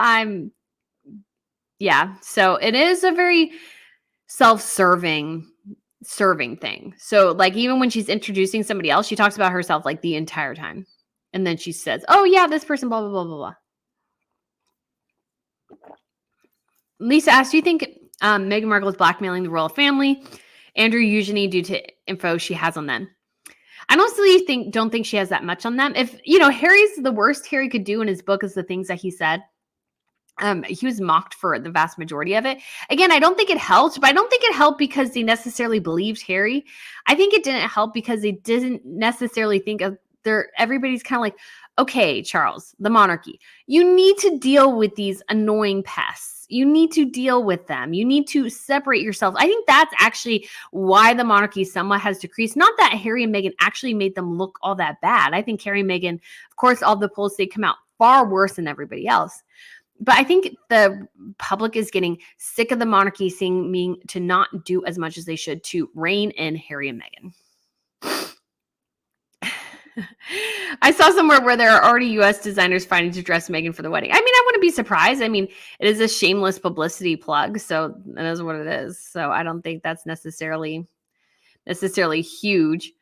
A: so it is a very self-serving thing. So like even when she's introducing somebody else, she talks about herself like the entire time. And then she says, oh yeah, this person, blah, blah, blah, blah, blah. Lisa asked, do you think Meghan Markle is blackmailing the royal family, Andrew Eugenie, due to info she has on them? I honestly don't think she has that much on them. If, Harry's the worst Harry could do in his book is the things that he said. He was mocked for the vast majority of it. Again, I don't think it helped, but I don't think it helped because they necessarily believed Harry. I think it didn't help because they didn't necessarily think of everybody's kind of like, okay, Charles, the monarchy, you need to deal with these annoying pests. You need to deal with them. You need to separate yourself. I think that's actually why the monarchy somewhat has decreased. Not that Harry and Meghan actually made them look all that bad. I think Harry and Meghan, of course, all the polls, they come out far worse than everybody else. But I think the public is getting sick of the monarchy seeming to not do as much as they should to rein in Harry and Meghan. I saw somewhere where there are already U.S. designers fighting to dress Meghan for the wedding. I mean, I wouldn't be surprised. I mean, it is a shameless publicity plug, so that is what it is. So I don't think that's necessarily huge.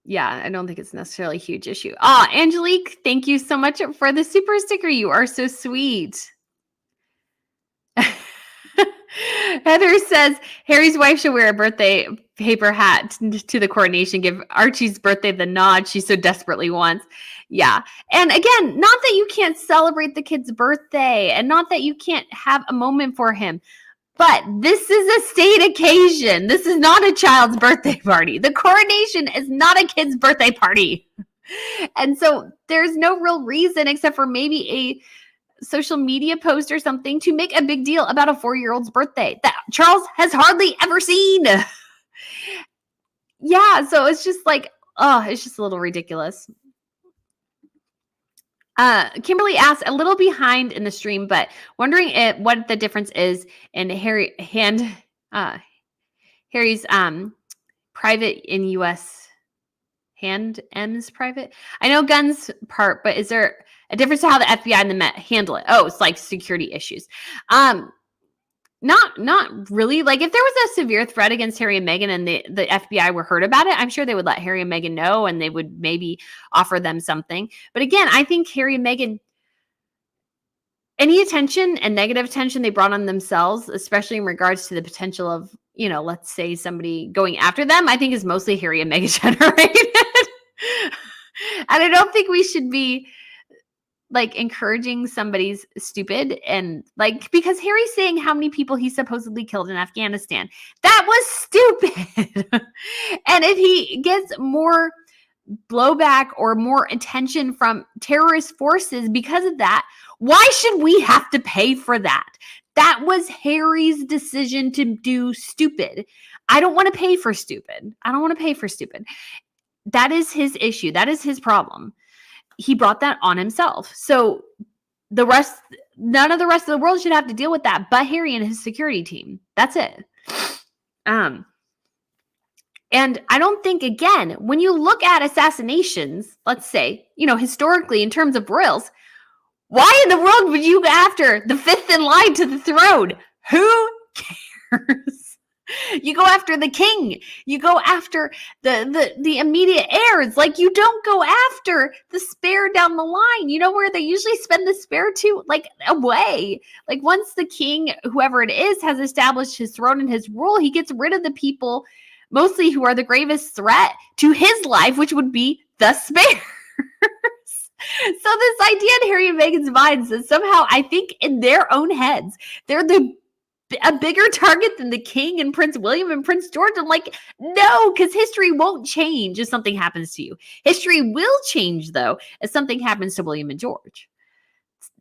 A: Yeah, I don't think it's necessarily a huge issue. Angelique, thank you so much for the super sticker. You are so sweet. Heather says Harry's wife should wear a birthday paper hat to the coronation. Give Archie's birthday the nod she so desperately wants. Yeah. And again, not that you can't celebrate the kid's birthday and not that you can't have a moment for him, but this is a state occasion. This is not a child's birthday party. The coronation is not a kid's birthday party. And so there's no real reason except for maybe a social media post or something to make a big deal about a 4-year-old's birthday that Charles has hardly ever seen. Yeah, so it's just like, it's just a little ridiculous. Kimberly asked, a little behind in the stream, but wondering what the difference is in Harry's private in U.S. hand M's private. I know guns part, but is there a difference to how the FBI and the Met handle it? Oh, it's like security issues. Not really. Like if there was a severe threat against Harry and Meghan and the FBI were heard about it, I'm sure they would let Harry and Meghan know and they would maybe offer them something. But again, I think Harry and Meghan, any attention and negative attention they brought on themselves, especially in regards to the potential of, let's say somebody going after them, I think is mostly Harry and Meghan generated. And I don't think we should be like encouraging somebody's stupid and like, because Harry's saying how many people he supposedly killed in Afghanistan. That was stupid. And if he gets more blowback or more attention from terrorist forces because of that, why should we have to pay for that? That was Harry's decision to do stupid. I don't want to pay for stupid. That is his issue. That is his problem. He brought that on himself. So none of the rest of the world should have to deal with that but Harry and his security team. That's it. And I don't think, again, when you look at assassinations, let's say, historically in terms of royals, why in the world would you go after the fifth in line to the throne? Who cares? You go after the king. You go after the immediate heirs. Like, you don't go after the spare down the line. You know where they usually spend the spare to? Like, away. Like, once the king, whoever it is, has established his throne and his rule, he gets rid of the people, mostly who are the gravest threat to his life, which would be the spares. So this idea in Harry and Meghan's minds is somehow, I think, in their own heads, they're a bigger target than the king and Prince William and Prince George. I'm like, no, because history won't change if something happens to you. History will change, though, if something happens to William and George.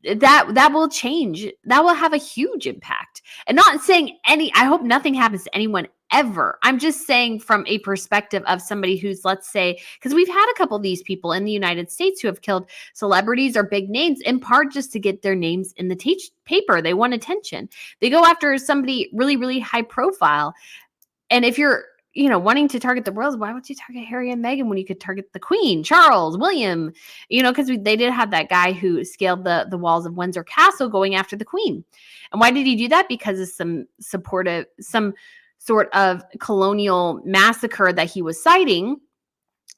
A: That will change. That will have a huge impact. And not saying I hope nothing happens to anyone ever. I'm just saying from a perspective of somebody who's, let's say, because we've had a couple of these people in the United States who have killed celebrities or big names in part just to get their names in the paper. They want attention. They go after somebody really, really high profile. And if you're, wanting to target the royals, why would you target Harry and Meghan when you could target the Queen, Charles, William, because they did have that guy who scaled the walls of Windsor Castle going after the Queen. And why did he do that? Because of some sort of colonial massacre that he was citing.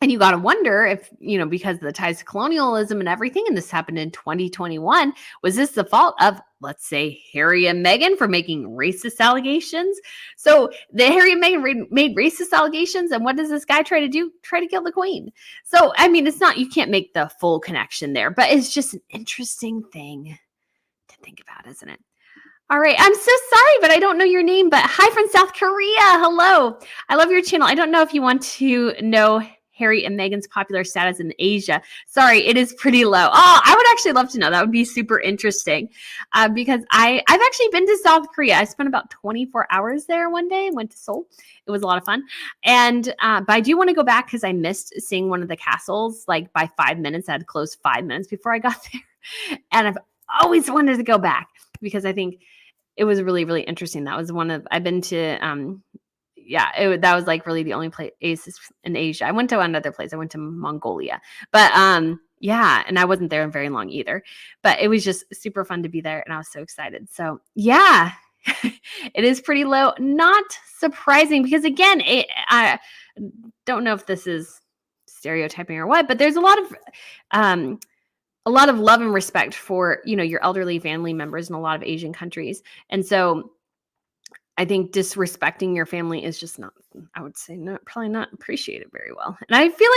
A: And you got to wonder if, because of the ties to colonialism and everything, and this happened in 2021, was this the fault of, let's say, Harry and Meghan for making racist allegations? So the Harry and Meghan made racist allegations, and what does this guy try to do? Try to kill the Queen. So, I mean, you can't make the full connection there, but it's just an interesting thing to think about, isn't it? All right. I'm so sorry, but I don't know your name, but hi from South Korea. Hello. I love your channel. I don't know if you want to know Harry and Meghan's popular status in Asia? Sorry, it is pretty low. Oh, I would actually love to know. That would be super interesting because I've actually been to South Korea. I spent about 24 hours there one day. Went to Seoul. It was a lot of fun. And but I do want to go back because I missed seeing one of the castles like by 5 minutes. I had closed 5 minutes before I got there. And I've always wanted to go back because I think it was really, really interesting. That was I've been to, that was like really the only place in Asia. I went to another place. I went to Mongolia, but yeah, and I wasn't there very long either, but it was just super fun to be there. And I was so excited. So yeah, it is pretty low. Not surprising because again, I don't know if this is stereotyping or what, but there's a lot of love and respect for, your elderly family members in a lot of Asian countries. And so I think disrespecting your family is just not, I would say probably not appreciated very well. And I feel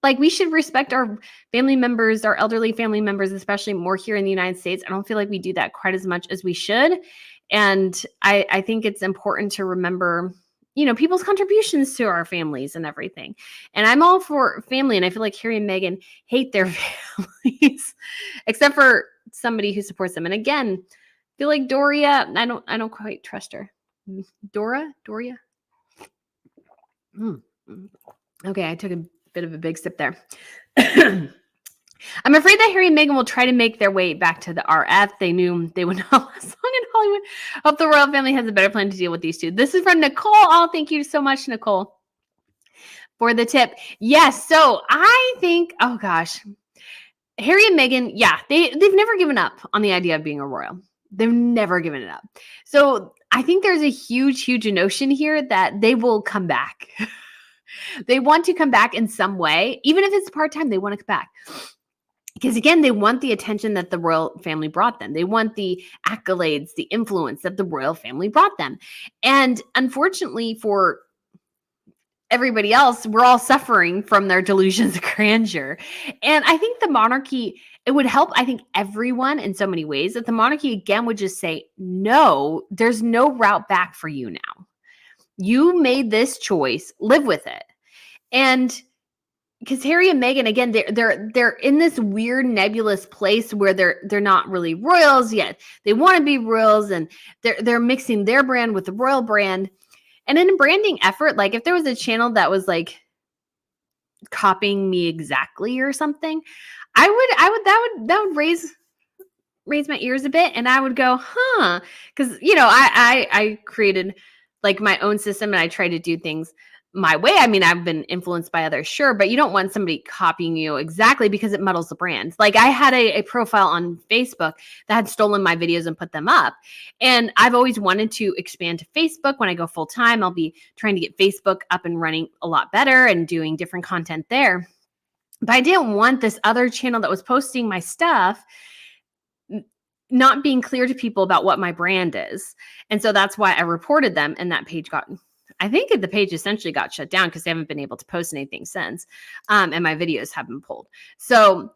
A: like we should respect our family members, our elderly family members, especially more here in the United States. I don't feel like we do that quite as much as we should. And I think it's important to remember people's contributions to our families and everything. And I'm all for family. And I feel like Harry and Meghan hate their families, except for somebody who supports them. And again, I feel like Doria, I don't quite trust her. Doria? Okay, I took a bit of a big sip there. I'm afraid that Harry and Meghan will try to make their way back to the RF. They knew they would not last long in Hollywood. Hope the royal family has a better plan to deal with these two. This is from Nicole. Oh, thank you so much, Nicole, for the tip. Yes, so I think, oh gosh, Harry and Meghan, yeah, they've never given up on the idea of being a royal. They've never given it up. So I think there's a huge notion here that they will come back. They want to come back in some way. Even if it's part-time, they want to come back. Because again, they want the attention that the royal family brought them. They want the accolades, the influence that the royal family brought them. And unfortunately for everybody else, we're all suffering from their delusions of grandeur. And I think the monarchy, it would help, I think, everyone in so many ways that the monarchy again would just say, no, there's no route back for you now. You made this choice, live with it. And because Harry and Meghan, again, they're in this weird nebulous place where they're not really royals yet. They want to be royals, and they're mixing their brand with the royal brand. And in a branding effort, like if there was a channel that was like copying me exactly or something, that would raise my ears a bit, and I would go, huh? Because I created like my own system, and I try to do things my way. I mean, I've been influenced by others, sure, but you don't want somebody copying you exactly because it muddles the brand. Like I had a profile on Facebook that had stolen my videos and put them up. And I've always wanted to expand to Facebook. When I go full time, I'll be trying to get Facebook up and running a lot better and doing different content there. But I didn't want this other channel that was posting my stuff not being clear to people about what my brand is. And so that's why I reported them, and that page I think the page essentially got shut down because they haven't been able to post anything since. And my videos have been pulled. So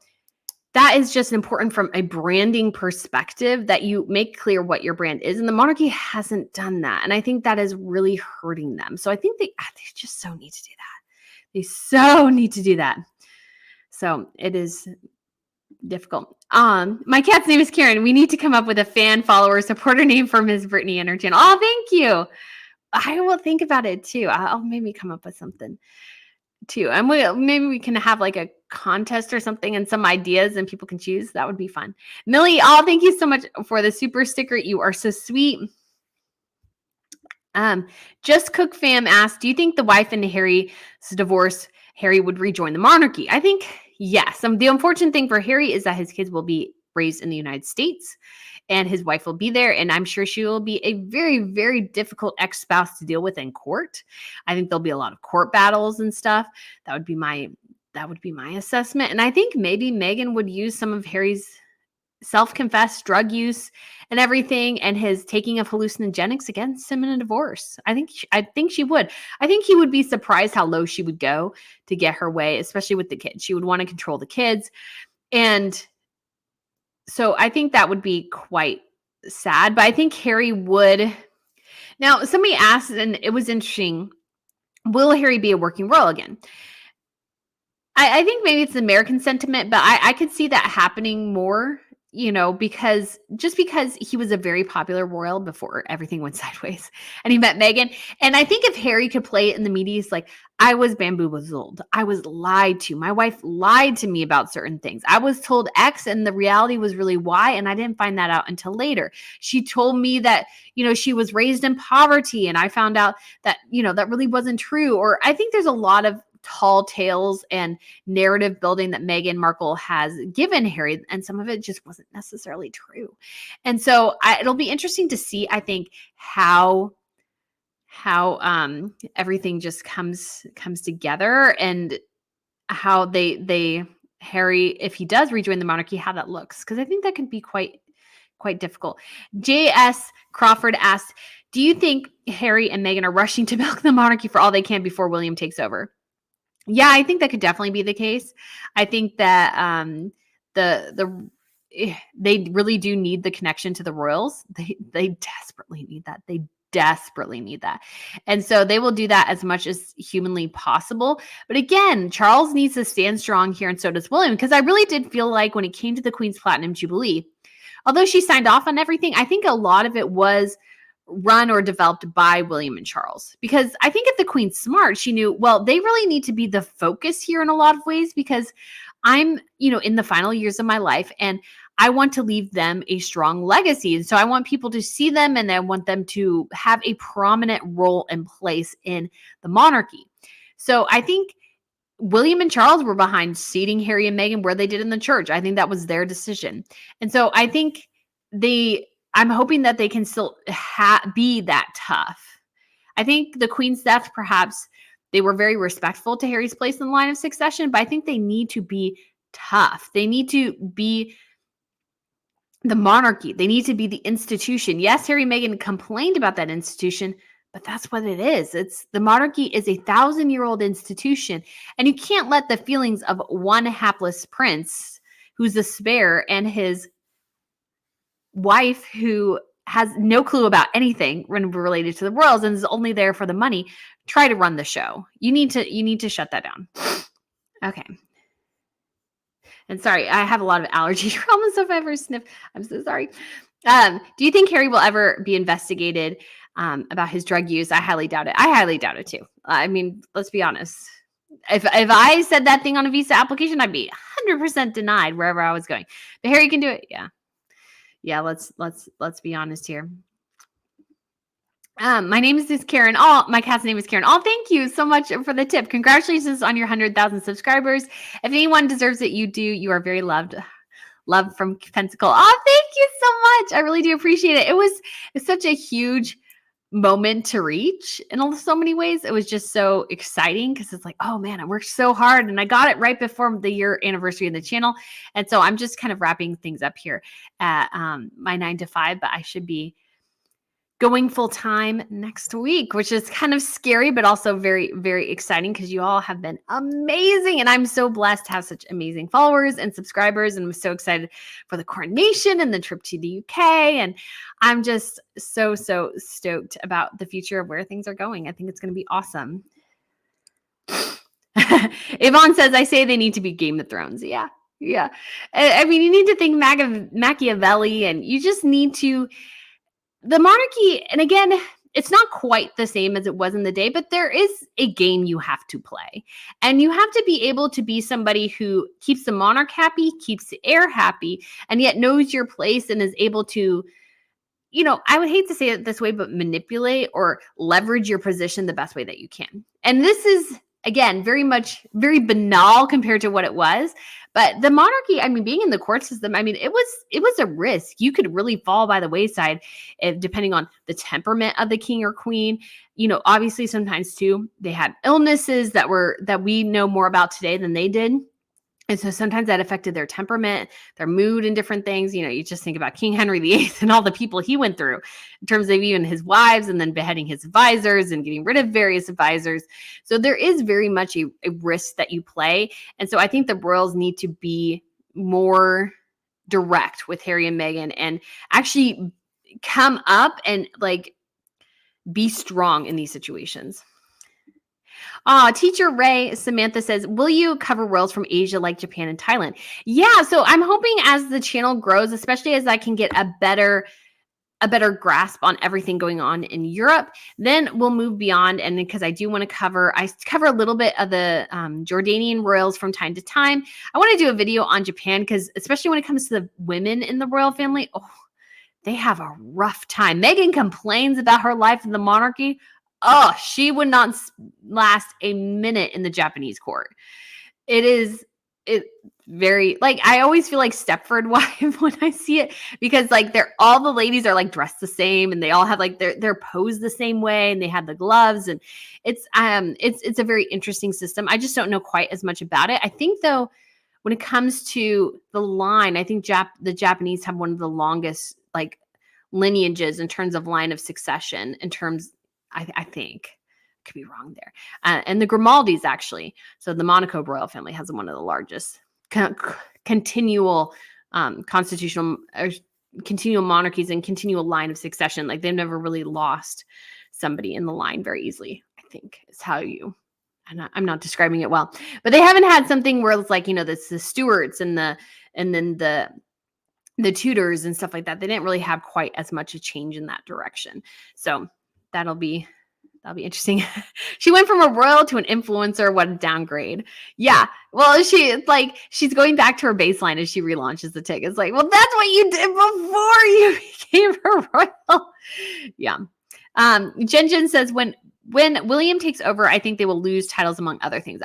A: that is just important from a branding perspective, that you make clear what your brand is. And the monarchy hasn't done that. And I think that is really hurting them. So I think they just so need to do that. They so need to do that. So it is difficult. My cat's name is Karen. We need to come up with a fan, follower, supporter name for Ms. Brittany and her channel. Oh, thank you. I will think about it too. I'll maybe come up with something too. And maybe we can have like a contest or something and some ideas and people can choose. That would be fun. Millie, thank you so much for the super sticker. You are so sweet. Just Cook Fam asked, do you think the wife and Harry's divorce, Harry would rejoin the monarchy? I think yes. The unfortunate thing for Harry is that his kids will be raised in the United States and his wife will be there. And I'm sure she will be a very, very difficult ex-spouse to deal with in court. I think there'll be a lot of court battles and stuff. That would be my assessment. And I think maybe Meghan would use some of Harry's self-confessed drug use and everything and his taking of hallucinogenics against him in a divorce. I think she would. I think he would be surprised how low she would go to get her way, especially with the kids. She would want to control the kids. And so I think that would be quite sad, but I think Harry would. Now, somebody asked, and it was interesting. Will Harry be a working royal again? I think maybe it's American sentiment, but I could see that happening more, because he was a very popular royal before everything went sideways and he met Meghan. And I think if Harry could play it in the media, he's like, I was bamboozled. I was lied to. My wife lied to me about certain things. I was told X and the reality was really Y. And I didn't find that out until later. She told me that, she was raised in poverty. And I found out that, that really wasn't true. Or I think there's a lot of tall tales and narrative building that Meghan Markle has given Harry, and some of it just wasn't necessarily true. And so it'll be interesting to see, I think, how everything just comes together, and how they Harry, if he does rejoin the monarchy, how that looks, because I think that can be quite difficult. J.S. Crawford asked, do you think Harry and Meghan are rushing to milk the monarchy for all they can before William takes over? Yeah, I think that could definitely be the case. I think that they really do need the connection to the royals. They desperately need that. They desperately need that. And so they will do that as much as humanly possible. But again, Charles needs to stand strong here, and so does William, because I really did feel like when it came to the Queen's Platinum Jubilee, although she signed off on everything, I think a lot of it was run or developed by William and Charles. Because I think if the Queen's smart, she knew, well, they really need to be the focus here in a lot of ways, because I'm, in the final years of my life, and I want to leave them a strong legacy. And so I want people to see them, and I want them to have a prominent role and place in the monarchy. So I think William and Charles were behind seating Harry and Meghan where they did in the church. I think that was their decision. And so I think I'm hoping that they can still be that tough. I think the Queen's death, perhaps they were very respectful to Harry's place in the line of succession, but I think they need to be tough. They need to be the monarchy. They need to be the institution. Yes, Harry and Meghan complained about that institution, but that's what it is. The monarchy is a 1,000-year-old institution, and you can't let the feelings of one hapless prince who's a spare and his wife who has no clue about anything related to the royals and is only there for the money try to run the show. You need to shut that down. Okay. And sorry, I have a lot of allergy trauma, so if I ever sniff, I'm so sorry. Do you think Harry will ever be investigated about his drug use? I highly doubt it. I highly doubt it too. I mean, let's be honest. If I said that thing on a visa application, I'd be 100% denied wherever I was going. But Harry can do it. Yeah. Let's be honest here. My name is Karen. My cat's name is Karen. Thank you so much for the tip. Congratulations on your 100,000 subscribers. If anyone deserves it, you do. You are very loved. Love from Pensacola. Thank you so much. I really do appreciate it. It's such a huge moment to reach in so many ways. It was just so exciting because it's like, oh man, I worked so hard and I got it right before the year anniversary of the channel. And so I'm just kind of wrapping things up here at my 9 to 5, but I should be going full time next week, which is kind of scary, but also very, very exciting because you all have been amazing. And I'm so blessed to have such amazing followers and subscribers. And I'm so excited for the coronation and the trip to the UK. And I'm just so stoked about the future of where things are going. I think it's going to be awesome. Yvonne says, I say they need to be Game of Thrones. Yeah. I mean, you need to think Machiavelli, and you just need to. The monarchy, and again, it's not quite the same as it was in the day, but there is a game you have to play. And you have to be able to be somebody who keeps the monarch happy, keeps the heir happy, and yet knows your place and is able to, I would hate to say it this way, but manipulate or leverage your position the best way that you can. And this is, again, very banal compared to what it was. But the monarchy, I mean, being in the court system, I mean, it was a risk. You could really fall by the wayside depending on the temperament of the king or queen. Obviously sometimes too, they had illnesses that we know more about today than they did. And so sometimes that affected their temperament, their mood, and different things. You just think about King Henry VIII and all the people he went through in terms of even his wives, and then beheading his advisors and getting rid of various advisors. So there is very much a risk that you play. And so I think the royals need to be more direct with Harry and Meghan and actually come up and be strong in these situations. Teacher Ray Samantha says, will you cover royals from Asia like Japan and Thailand? Yeah, so I'm hoping as the channel grows, especially as I can get a better grasp on everything going on in Europe, then we'll move beyond. And because I do want to cover a little bit of the Jordanian royals from time to time. I want to do a video on Japan because especially when it comes to the women in the royal family, they have a rough time. Meghan complains about her life in the monarchy. Oh, she would not last a minute in the Japanese court. It very, like, I always feel like Stepford Wife when I see it, because like all the ladies are like dressed the same and they all have like they're posed the same way and they have the gloves, and it's a very interesting system. I just don't know quite as much about it. I think though, when it comes to the line, I think the Japanese have one of the longest like lineages in terms of line of succession, in terms, I think. Could be wrong there. And the Grimaldis, actually. So the Monaco royal family has one of the largest continual constitutional continual monarchies and continual line of succession. Like they've never really lost somebody in the line very easily, I think is how you, I'm not describing it well, but they haven't had something where it's like, the Stuarts and then the Tudors and stuff like that. They didn't really have quite as much a change in that direction. So that'll be interesting. She went from a royal to an influencer. What a downgrade. Yeah. Well, she's going back to her baseline as she relaunches the tick. It's like, well, that's what you did before you became a royal. Yeah. Jen says, when William takes over, I think they will lose titles among other things.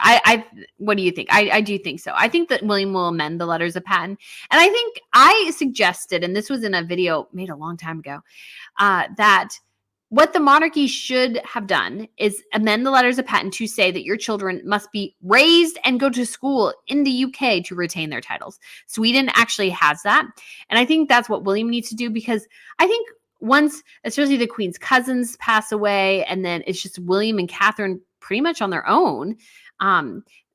A: What do you think? I do think so. I think that William will amend the letters of patent. And I think I suggested, and this was in a video made a long time ago, that what the monarchy should have done is amend the letters of patent to say that your children must be raised and go to school in the UK to retain their titles. Sweden actually has that. And I think that's what William needs to do, because I think once, especially the Queen's cousins pass away, and then it's just William and Catherine pretty much on their own,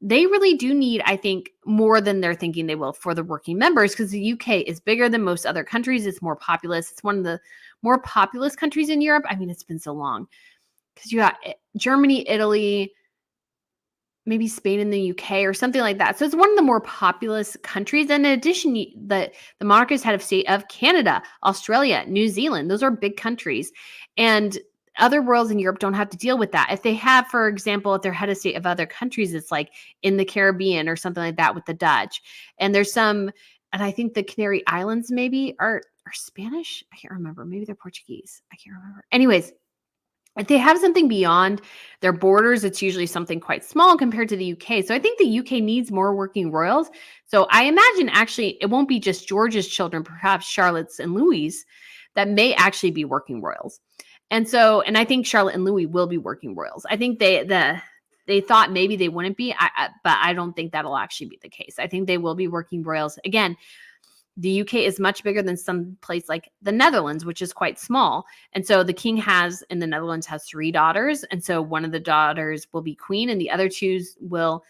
A: they really do need, I think, more than they're thinking they will for the working members, because the UK is bigger than most other countries. It's more populous. It's one of the more populous countries in Europe. I mean, it's been so long, because you got Germany, Italy, maybe Spain and the UK or something like that. So it's one of the more populous countries. And in addition, the monarchies head of state of Canada, Australia, New Zealand. Those are big countries. And other royals in Europe don't have to deal with that. If they have, for example, if they're head of state of other countries, it's like in the Caribbean or something like that with the Dutch. And there's some, and I think the Canary Islands maybe are Spanish. I can't remember. Maybe they're Portuguese. I can't remember. Anyways, if they have something beyond their borders, it's usually something quite small compared to the UK. So I think the UK needs more working royals. So I imagine actually it won't be just George's children, perhaps Charlotte's and Louis, that may actually be working royals. And I think Charlotte and Louis will be working royals. I think they thought maybe they wouldn't be, but I don't think that'll actually be the case. I think they will be working royals. Again, the UK is much bigger than some place like the Netherlands, which is quite small. And so the king in the Netherlands has 3 daughters. And so one of the daughters will be queen and the other 2 will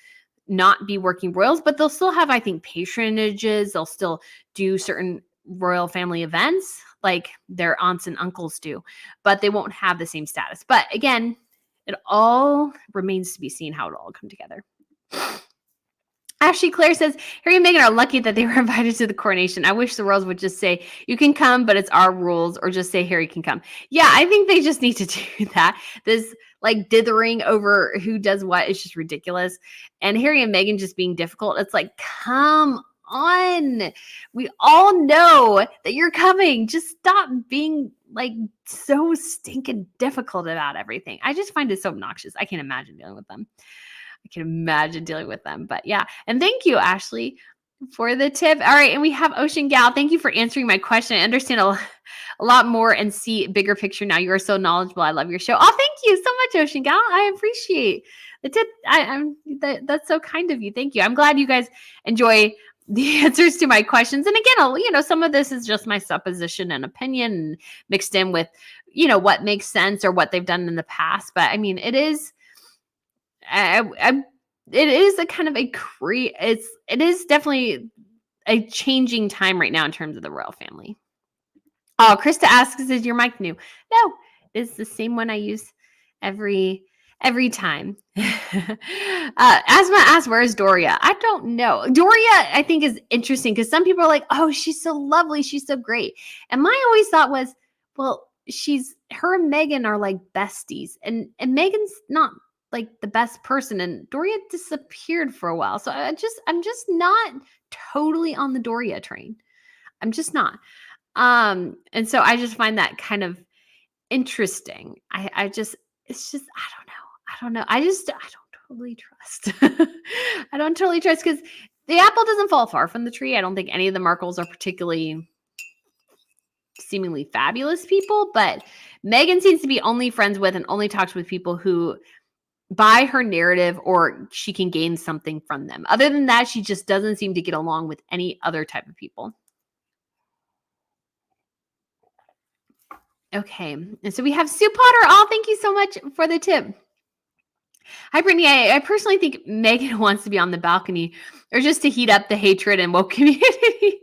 A: not be working royals, but they'll still have, I think, patronages. They'll still do certain royal family events like their aunts and uncles do, but they won't have the same status. But again, it all remains to be seen how it all come together. Ashley Claire says, Harry and Meghan are lucky that they were invited to the coronation. I wish the royals would just say, you can come, but it's our rules, or just say Harry can come. Yeah, I think they just need to do that. This like dithering over who does what is just ridiculous. And Harry and Meghan just being difficult. It's like, come on. We all know that you're coming. Just stop being like so stinking difficult about everything. I just find it so obnoxious. I can't imagine dealing with them. But yeah. And thank you, Ashley, for the tip. All right. And we have Ocean Gal. Thank you for answering my question. I understand a lot more and see bigger picture now. You are so knowledgeable. I love your show. Oh, thank you so much, Ocean Gal. I appreciate the tip. That's so kind of you. Thank you. I'm glad you guys enjoy the answers to my questions. And again, some of this is just my supposition and opinion and mixed in with, what makes sense or what they've done in the past. But I mean, it is, it is a kind of it is definitely a changing time right now in terms of the royal family. Oh, Krista asks, is your mic new? No, it's the same one I use every Every time. Asma asks, where's Doria? I don't know. Doria, I think, is interesting because some people are like, oh, she's so lovely. She's so great. And my always thought was, well, her and Meghan are like besties. And Meghan's not like the best person. And Doria disappeared for a while. So I'm just not totally on the Doria train. I'm just not. And so I just find that kind of interesting. It's just, I don't know. I don't totally trust. I don't totally trust because the apple doesn't fall far from the tree. I don't think any of the Markles are particularly seemingly fabulous people, but Meghan seems to be only friends with and only talks with people who buy her narrative or she can gain something from them. Other than that, she just doesn't seem to get along with any other type of people. Okay. And so we have Sue Potter. Oh, thank you so much for the tip. Hi, Brittany. I personally think Meghan wants to be on the balcony or just to heat up the hatred and woke community.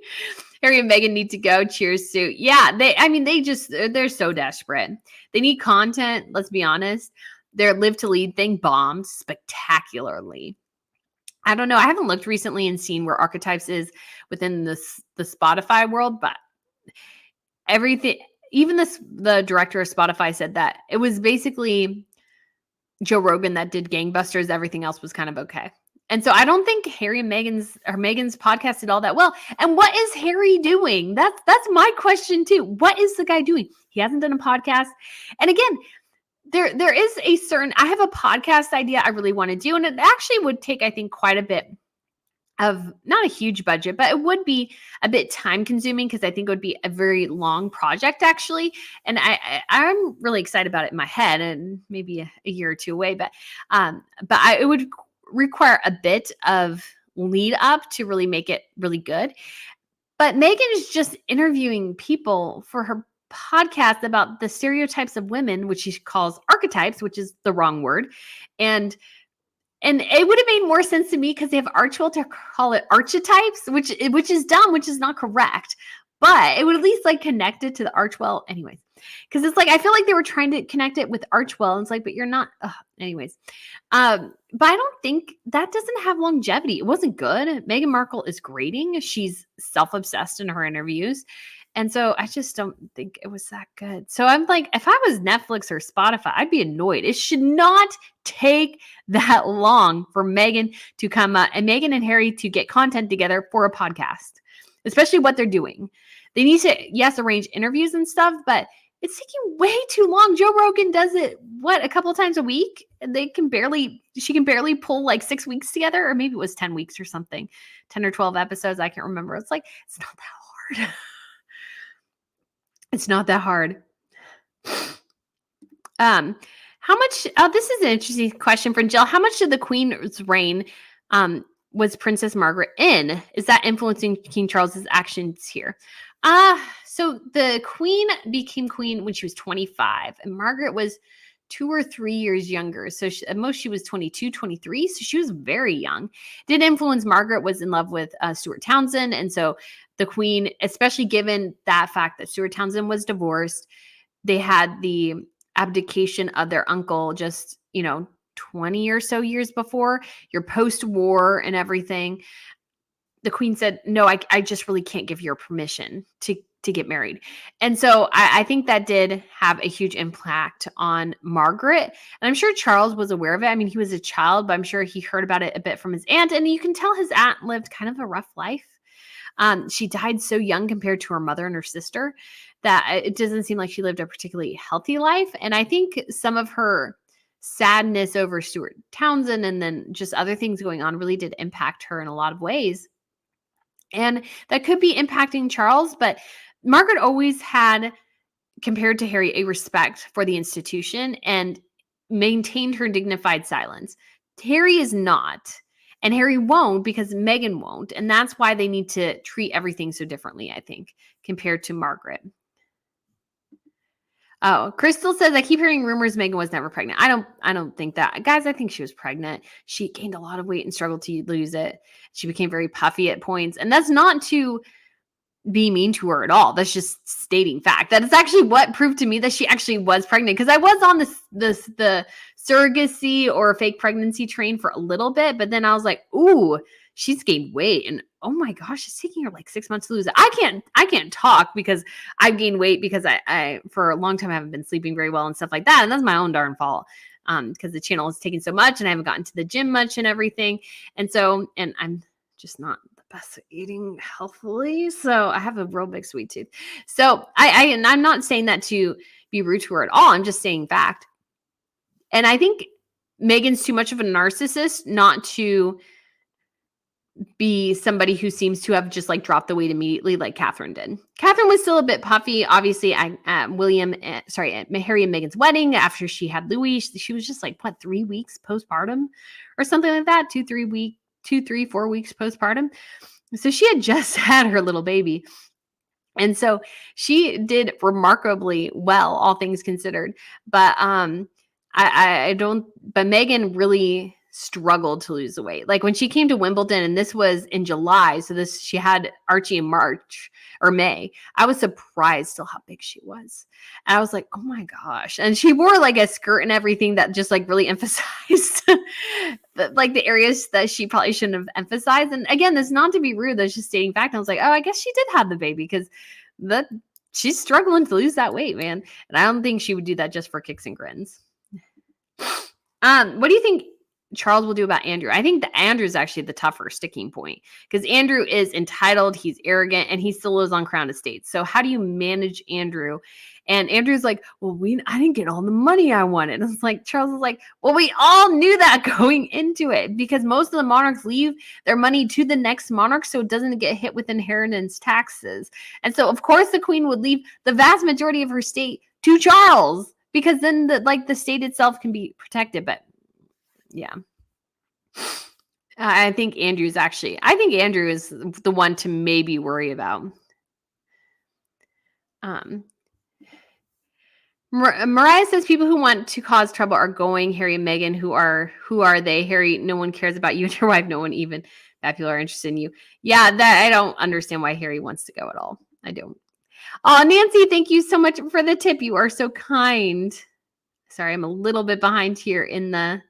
A: Harry and Meghan need to go. Cheers, Sue. Yeah, they're so desperate. They need content. Let's be honest. Their Live to Lead thing bombed spectacularly. I don't know. I haven't looked recently and seen where Archetypes is within the Spotify world, but everything, even the director of Spotify said that it was basically Joe Rogan that did gangbusters. Everything else was kind of okay. And so I don't think Harry and Meghan's podcast did all that well. And what is Harry doing? That's my question too. What is the guy doing? He hasn't done a podcast. And again, there is I have a podcast idea I really want to do. And it actually would take, I think, quite a bit of, not a huge budget, but it would be a bit time consuming because I think it would be a very long project actually. And I'm really excited about it in my head and maybe a year or two away, but it would require a bit of lead up to really make it really good. But Meghan is just interviewing people for her podcast about the stereotypes of women, which she calls archetypes, which is the wrong word. And it would have made more sense to me because they have Archwell to call it archetypes, which is dumb, which is not correct. But it would at least like connect it to the Archwell anyways. Because it's like, I feel like they were trying to connect it with Archwell. And it's like, but you're not, anyways. But I don't think that doesn't have longevity. It wasn't good. Meghan Markle is grating. She's self-obsessed in her interviews. And so I just don't think it was that good. So I'm like, if I was Netflix or Spotify, I'd be annoyed. It should not take that long for Meghan to come and Meghan and Harry to get content together for a podcast, especially what they're doing. They need to, yes, arrange interviews and stuff, but it's taking way too long. Joe Rogan does it, a couple of times a week? And she can barely pull like 6 weeks together, or maybe it was 10 weeks or something, 10 or 12 episodes. I can't remember. It's like, it's not that hard. It's not that hard. How much, this is an interesting question from Jill. How much did the Queen's reign was Princess Margaret in? Is that influencing King Charles's actions here? So the Queen became queen when she was 25 and Margaret was 2 or 3 years younger. So at most she was 22, 23. So she was very young. Did influence Margaret was in love with Stuart Townsend. And so the Queen, especially given that fact that Stuart Townsend was divorced, they had the abdication of their uncle just, 20 or so years before, your post-war and everything. The Queen said, no, I just really can't give your permission to get married. And so I think that did have a huge impact on Margaret. And I'm sure Charles was aware of it. I mean, he was a child, but I'm sure he heard about it a bit from his aunt. And you can tell his aunt lived kind of a rough life. She died so young compared to her mother and her sister that it doesn't seem like she lived a particularly healthy life. And I think some of her sadness over Stuart Townsend and then just other things going on really did impact her in a lot of ways. And that could be impacting Charles, but Margaret always had, compared to Harry, a respect for the institution and maintained her dignified silence. Harry is not, and Harry won't because Meghan won't. And that's why they need to treat everything so differently, I think, compared to Margaret. Oh, Crystal says, I keep hearing rumors Meghan was never pregnant. I don't think that. Guys, I think she was pregnant. She gained a lot of weight and struggled to lose it. She became very puffy at points. And that's not to be mean to her at all. That's just stating fact. That is actually what proved to me that she actually was pregnant, because I was on the surrogacy or fake pregnancy train for a little bit, but then I was like, ooh, she's gained weight, and oh my gosh, it's taking her like 6 months to lose it. I can't talk because I've gained weight because I for a long time I haven't been sleeping very well and stuff like that, and that's my own darn fault. Because the channel is taking so much and I haven't gotten to the gym much and everything. And I'm just not the best at eating healthily. So I have a real big sweet tooth. So and I'm not saying that to be rude to her at all. I'm just saying fact. And I think Meghan's too much of a narcissist not to be somebody who seems to have just like dropped the weight immediately like Catherine did. Catherine was still a bit puffy. Obviously, Harry and Meghan's wedding, after she had Louis, she was just like, 3 weeks postpartum or something like that, 4 weeks postpartum. So she had just had her little baby. And so she did remarkably well, all things considered. But but Meghan really struggled to lose the weight. Like when she came to Wimbledon, and this was in July, so she had Archie in March or May. I was surprised still how big she was. And I was like, oh my gosh. And she wore like a skirt and everything that just like really emphasized like the areas that she probably shouldn't have emphasized. And again, that's not to be rude, that's just stating fact. And I was like, oh, I guess she did have the baby, because she's struggling to lose that weight, man. And I don't think she would do that just for kicks and grins. What do you think Charles will do about Andrew? I think that Andrew is actually the tougher sticking point, because Andrew is entitled, he's arrogant, and he still lives on Crown Estate. So how do you manage Andrew? And Andrew's like, well, I didn't get all the money I wanted. And it's like, Charles is like, well, we all knew that going into it, because most of the monarchs leave their money to the next monarch, so it doesn't get hit with inheritance taxes. And so of course the queen would leave the vast majority of her estate to Charles, because then the state itself can be protected. But yeah. I think Andrew is the one to maybe worry about. Mariah says people who want to cause trouble are going. Harry and Meghan, who are they? Harry, no one cares about you and your wife. No one, even bad people, are interested in you. Yeah, that I don't understand why Harry wants to go at all. I don't. Oh, Nancy, thank you so much for the tip. You are so kind. Sorry, I'm a little bit behind here in the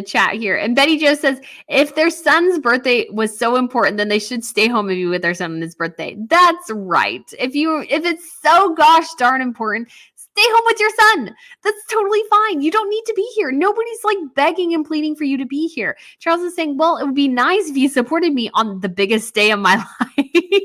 A: chat here. And Betty Jo says, if their son's birthday was so important, then they should stay home and be with their son on his birthday. That's right. If it's so gosh darn important, stay home with your son. That's totally fine. You don't need to be here. Nobody's like begging and pleading for you to be here. Charles is saying, well, it would be nice if you supported me on the biggest day of my life.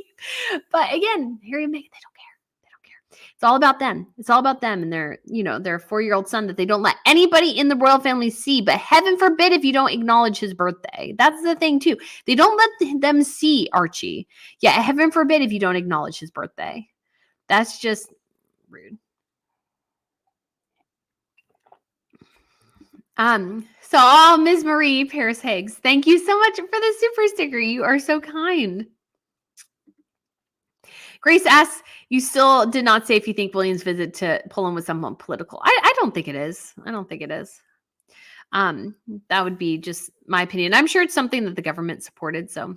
A: But again, Harry and Meghan, they don't care. It's all about them. It's all about them and their 4-year-old son that they don't let anybody in the royal family see. But heaven forbid if you don't acknowledge his birthday. That's the thing too. They don't let them see Archie. Yeah, heaven forbid if you don't acknowledge his birthday. That's just rude. So Ms. Marie Paris Higgs, thank you so much for the super sticker. You are so kind. Grace asks, you still did not say if you think William's visit to Poland was someone political. I don't think it is. I don't think it is. That would be just my opinion. I'm sure it's something that the government supported. So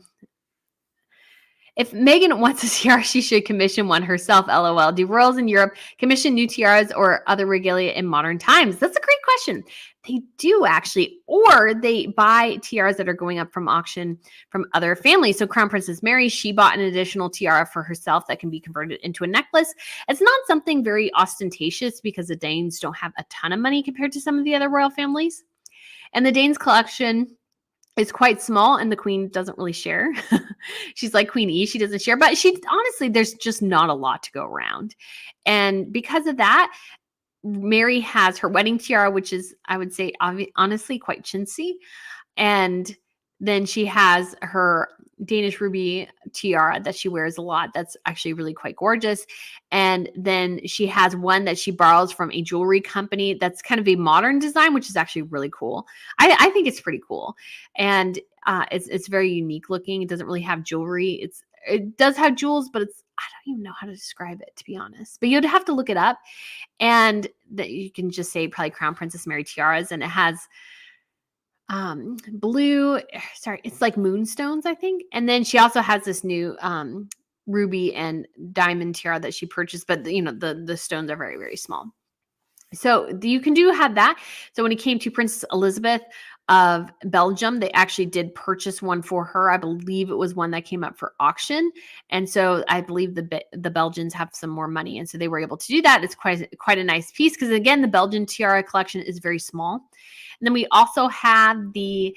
A: if Meghan wants a tiara, she should commission one herself, LOL. Do royals in Europe commission new tiaras or other regalia in modern times? That's a great question. They do actually, or they buy tiaras that are going up from auction from other families. So Crown Princess Mary, she bought an additional tiara for herself that can be converted into a necklace. It's not something very ostentatious because the Danes don't have a ton of money compared to some of the other royal families. And the Danes collection is quite small and the queen doesn't really share. She's like Queen E, she doesn't share, but honestly, there's just not a lot to go around. And because of that, Mary has her wedding tiara, which is, I would say, honestly, quite chintzy. And then she has her Danish ruby tiara that she wears a lot. That's actually really quite gorgeous. And then she has one that she borrows from a jewelry company that's kind of a modern design, which is actually really cool. I think it's pretty cool. And it's very unique looking. It doesn't really have jewelry. It does have jewels, but I don't even know how to describe it, to be honest. But you'd have to look it up. And that you can just say probably Crown Princess Mary tiaras. And it has blue, sorry, it's like moonstones, I think. And then she also has this new ruby and diamond tiara that she purchased, but the stones are very, very small. So you can have that. So when it came to Princess Elizabeth of Belgium, they actually did purchase one for her. I believe it was one that came up for auction. And so I believe the Belgians have some more money. And so they were able to do that. It's quite a nice piece because, again, the Belgian tiara collection is very small. And then we also have the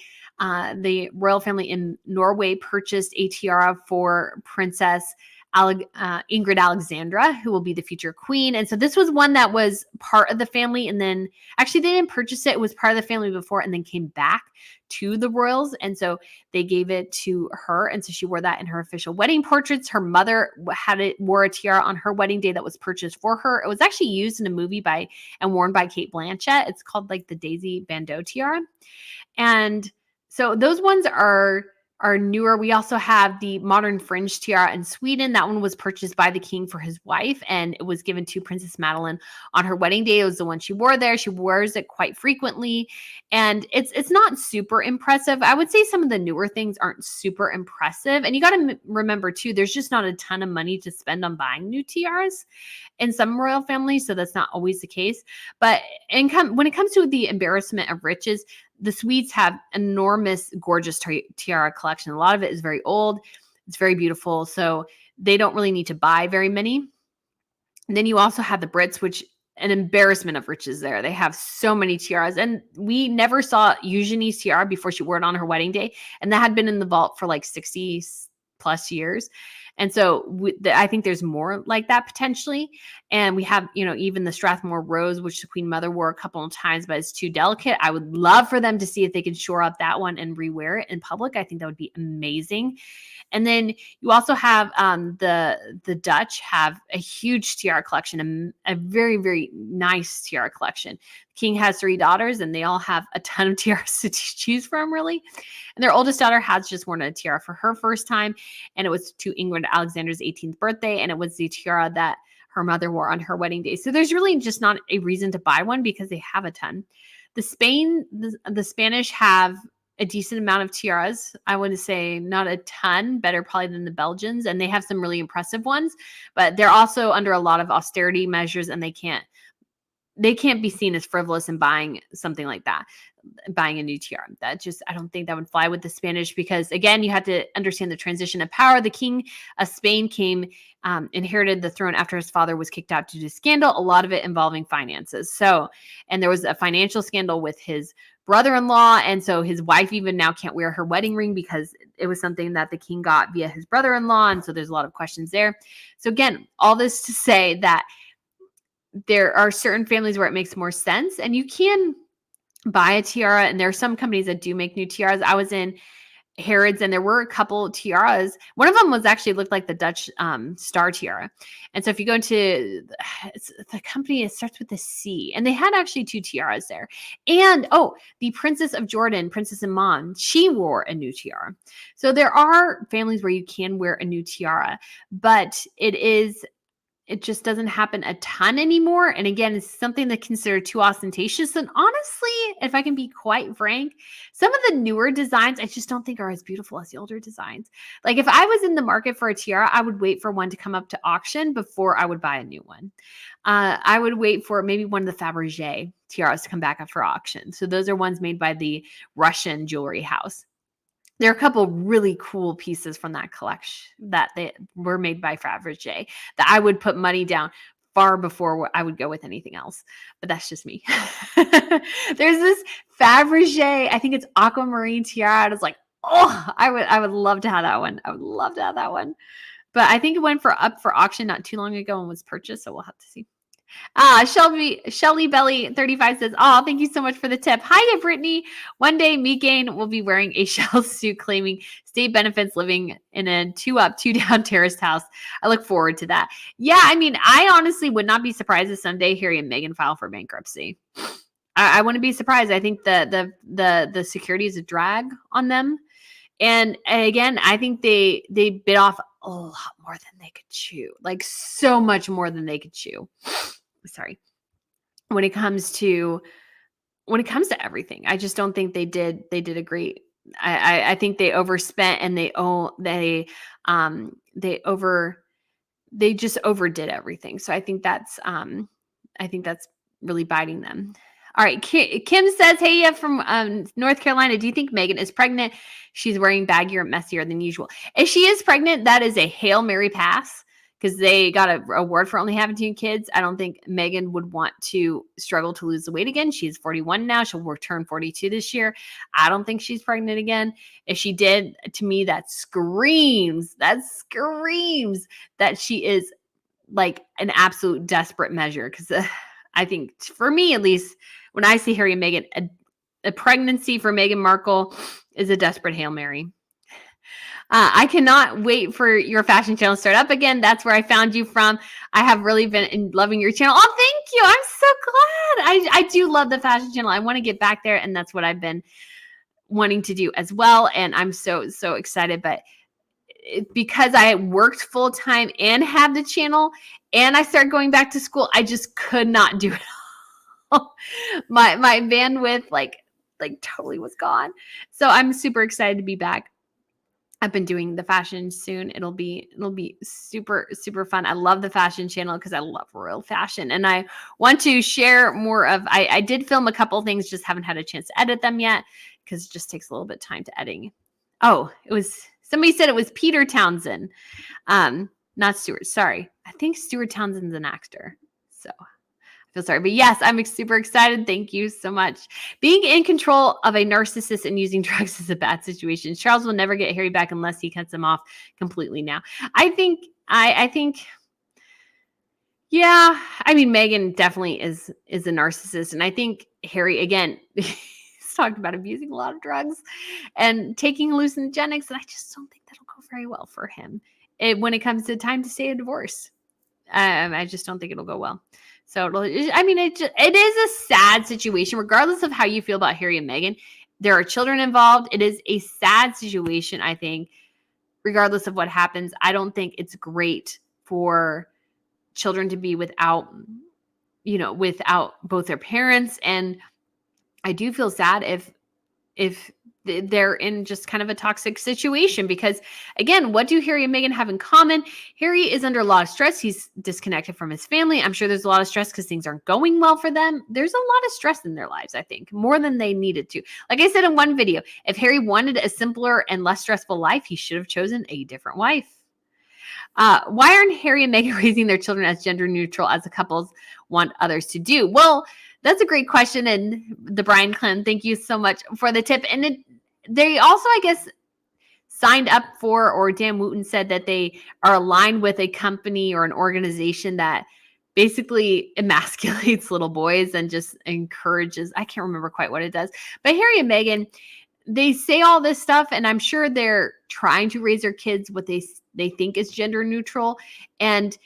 A: royal family in Norway purchased a tiara for Princess Ingrid Alexandra, who will be the future queen. And so this was one that was part of the family. And then actually they didn't purchase it. It was part of the family before and then came back to the royals. And so they gave it to her. And so she wore that in her official wedding portraits. Her mother wore a tiara on her wedding day that was purchased for her. It was actually used in a movie and worn by Cate Blanchett. It's called like the Daisy Bandeau tiara. And so those ones are newer. We also have the modern fringe tiara in Sweden. That one was purchased by the king for his wife, and it was given to Princess Madeline on her wedding day. It was the one she wore there. She wears it quite frequently, and it's not super impressive. I would say some of the newer things aren't super impressive. And you got to remember too, there's just not a ton of money to spend on buying new tiaras in some royal families, so that's not always the case. But when it comes to the embarrassment of riches, the Swedes have enormous, gorgeous tiara collection. A lot of it is very old. It's very beautiful. So they don't really need to buy very many. And then you also have the Brits, which an embarrassment of riches there. They have so many tiaras. And we never saw Eugenie's tiara before she wore it on her wedding day. And that had been in the vault for like 60 plus years. And so I think there's more like that potentially. And we have, even the Strathmore Rose, which the Queen Mother wore a couple of times, but it's too delicate. I would love for them to see if they could shore up that one and rewear it in public. I think that would be amazing. And then you also have the Dutch have a huge tiara collection, a very, very nice tiara collection. The king has 3 daughters, and they all have a ton of tiaras to choose from, really. And their oldest daughter has just worn a tiara for her first time, and it was to Ingrid Alexander's 18th birthday, and it was the tiara that her mother wore on her wedding day. So there's really just not a reason to buy one because they have a ton. The Spanish have a decent amount of tiaras. I would say not a ton, better probably than the Belgians. And they have some really impressive ones, but they're also under a lot of austerity measures, and they can't be seen as frivolous in buying something like that, buying a new tiara. I don't think that would fly with the Spanish because, again, you have to understand the transition of power. The king of Spain inherited the throne after his father was kicked out due to scandal, a lot of it involving finances. And there was a financial scandal with his brother-in-law, and so his wife even now can't wear her wedding ring because it was something that the king got via his brother-in-law, and so there's a lot of questions there. So again, all this to say that there are certain families where it makes more sense, and you can buy a tiara, and there are some companies that do make new tiaras. I was in Harrods, and there were a couple tiaras. One of them looked like the Dutch star tiara. And so if you go into the company, it starts with a C, and they had actually 2 tiaras there. And the Princess of Jordan, Princess Iman, she wore a new tiara. So there are families where you can wear a new tiara, but it just doesn't happen a ton anymore. And again, it's something that's considered too ostentatious. And honestly, if I can be quite frank, some of the newer designs, I just don't think are as beautiful as the older designs. Like if I was in the market for a tiara, I would wait for one to come up to auction before I would buy a new one. I would wait for maybe one of the Fabergé tiaras to come back up for auction. So those are ones made by the Russian jewelry house. There are a couple really cool pieces from that collection that they were made by Fabergé that I would put money down far before I would go with anything else. But that's just me. There's this Fabergé, I think it's aquamarine tiara. I was like, I would love to have that one. I would love to have that one. But I think it went up for auction not too long ago and was purchased. So we'll have to see. Shelly Belly 35 says, thank you so much for the tip. Hiya, Brittany. One day, Megan will be wearing a shell suit claiming state benefits living in a 2-up, 2-down terraced house. I look forward to that. Yeah, I mean, I honestly would not be surprised if someday Harry and Meghan file for bankruptcy. I wouldn't be surprised. I think the security is a drag on them. And again, I think they bit off a lot more than they could chew, like so much more than they could chew. Sorry. When it comes to when it comes to everything. I just don't think they did a great. I think they overspent and they just overdid everything. So I think that's really biting them. All right. Kim says, hey, yeah, from North Carolina, do you think Meghan is pregnant? She's wearing baggier and messier than usual. If she is pregnant, that is a Hail Mary pass because they got an award for only having 2 kids. I don't think Meghan would want to struggle to lose the weight again. She's 41 now. She'll turn 42 this year. I don't think she's pregnant again. If she did, to me, that screams that she is like an absolute desperate measure because I think for me, at least, when I see Harry and Meghan, a pregnancy for Meghan Markle is a desperate Hail Mary. I cannot wait for your fashion channel to start up again. That's where I found you from. I have really been loving your channel. Oh, thank you. I'm so glad. I do love the fashion channel. I want to get back there, and that's what I've been wanting to do as well. And I'm so excited. But because I worked full time and have the channel, and I started going back to school, I just could not do it. my bandwidth like totally was gone. So I'm super excited to be back. I've been doing the fashion soon. It'll be super fun. I love the fashion channel because I love royal fashion, and I want to share more of. I did film a couple things, just haven't had a chance to edit them yet because it just takes a little bit of time to editing. Oh, somebody said it was Peter Townsend, not Stuart. Sorry, I think Stuart Townsend's an actor. So I feel sorry, but yes, I'm super excited. Thank you so much. Being in control of a narcissist and using drugs is a bad situation. Charles will never get Harry back unless he cuts him off completely now. I think, yeah, I mean, Meghan definitely is a narcissist. And I think Harry, again, he's talked about abusing a lot of drugs and taking hallucinogenics. And I just don't think that'll go very well for him when it comes to time to stay a divorce. I just don't think it'll go well. So, I mean, it is a sad situation, regardless of how you feel about Harry and Meghan. There are children involved. It is a sad situation, I think, regardless of what happens. I don't think it's great for children to be without both their parents. And I do feel sad if they're in just kind of a toxic situation because, again, what do Harry and Meghan have in common? Harry is under a lot of stress. He's disconnected from his family. I'm sure there's a lot of stress because things aren't going well for them. There's a lot of stress in their lives, I think, more than they needed to. Like I said in one video, if Harry wanted a simpler and less stressful life, he should have chosen a different wife. Why aren't Harry and Meghan raising their children as gender neutral as the couples want others to do? Well, that's a great question. And the Brian Clem, thank you so much for the tip. And they also, I guess, signed up for, or Dan Wooten said that they are aligned with a company or an organization that basically emasculates little boys and just encourages, I can't remember quite what it does. But Harry and Meghan, they say all this stuff, and I'm sure they're trying to raise their kids what they think is gender neutral. And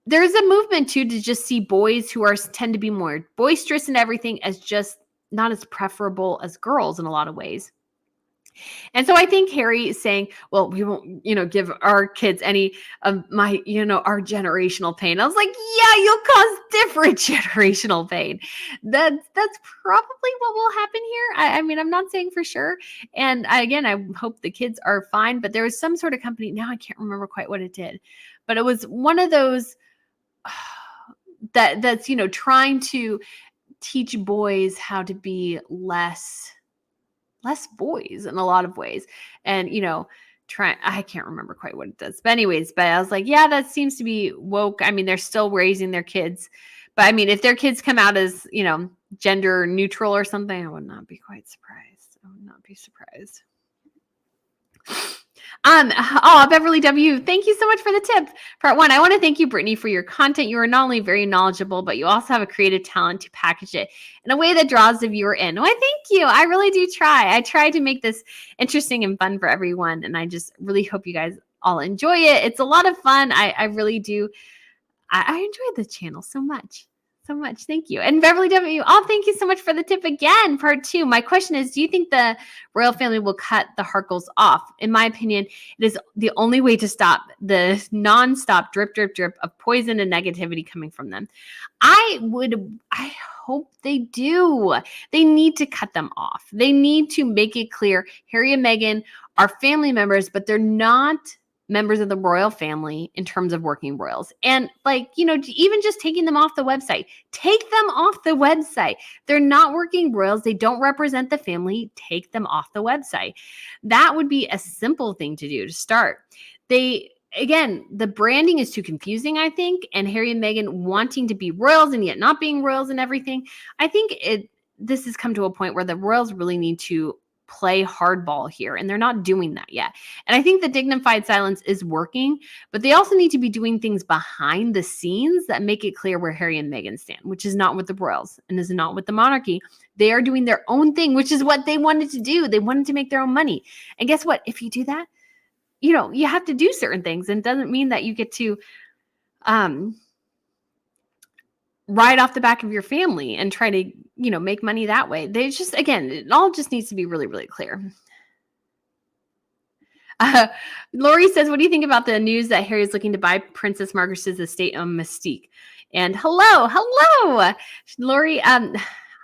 A: there's a movement too to just see boys who tend to be more boisterous and everything as just not as preferable as girls in a lot of ways. And so I think Harry is saying, well, we won't, give our kids any of my, our generational pain. I was like, yeah, you'll cause different generational pain. That's probably what will happen here. I mean, I'm not saying for sure. And I hope the kids are fine, but there was some sort of company. Now I can't remember quite what it did, but it was one of those that's, trying to teach boys how to be less boys in a lot of ways. And, I can't remember quite what it does, but I was like, yeah, that seems to be woke. I mean, they're still raising their kids, but I mean, if their kids come out as, gender neutral or something, I would not be quite surprised. I would not be surprised. Beverly W., thank you so much for the tip. Part 1, I want to thank you, Brittany, for your content. You are not only very knowledgeable, but you also have a creative talent to package it in a way that draws the viewer in. Why, thank you. I really do try. I try to make this interesting and fun for everyone, and I just really hope you guys all enjoy it. It's a lot of fun. I really do. I enjoy the channel so much. So much. Thank you. And Beverly W., thank you so much for the tip again. Part 2. My question is, do you think the royal family will cut the Harkles off? In my opinion, it is the only way to stop the nonstop drip, drip, drip of poison and negativity coming from them. I hope they do. They need to cut them off. They need to make it clear Harry and Meghan are family members, but they're not members of the royal family in terms of working royals. And even just taking them off the website, take them off the website. They're not working royals. They don't represent the family. Take them off the website. That would be a simple thing to do to start. Again, the branding is too confusing, I think, and Harry and Meghan wanting to be royals and yet not being royals and everything. I think this has come to a point where the royals really need to play hardball here, and they're not doing that yet. And I think the dignified silence is working, but they also need to be doing things behind the scenes that make it clear where Harry and Meghan stand, which is not with the royals and is not with the monarchy. They are doing their own thing, which is what they wanted to do. They wanted to make their own money. And guess what? If you do that, you have to do certain things, and it doesn't mean that you get to ride off the back of your family and try to, make money that way. They just, again, it all just needs to be really, really clear. Lori says, what do you think about the news that Harry is looking to buy Princess Margaret's estate on Mystique? And hello, Lori.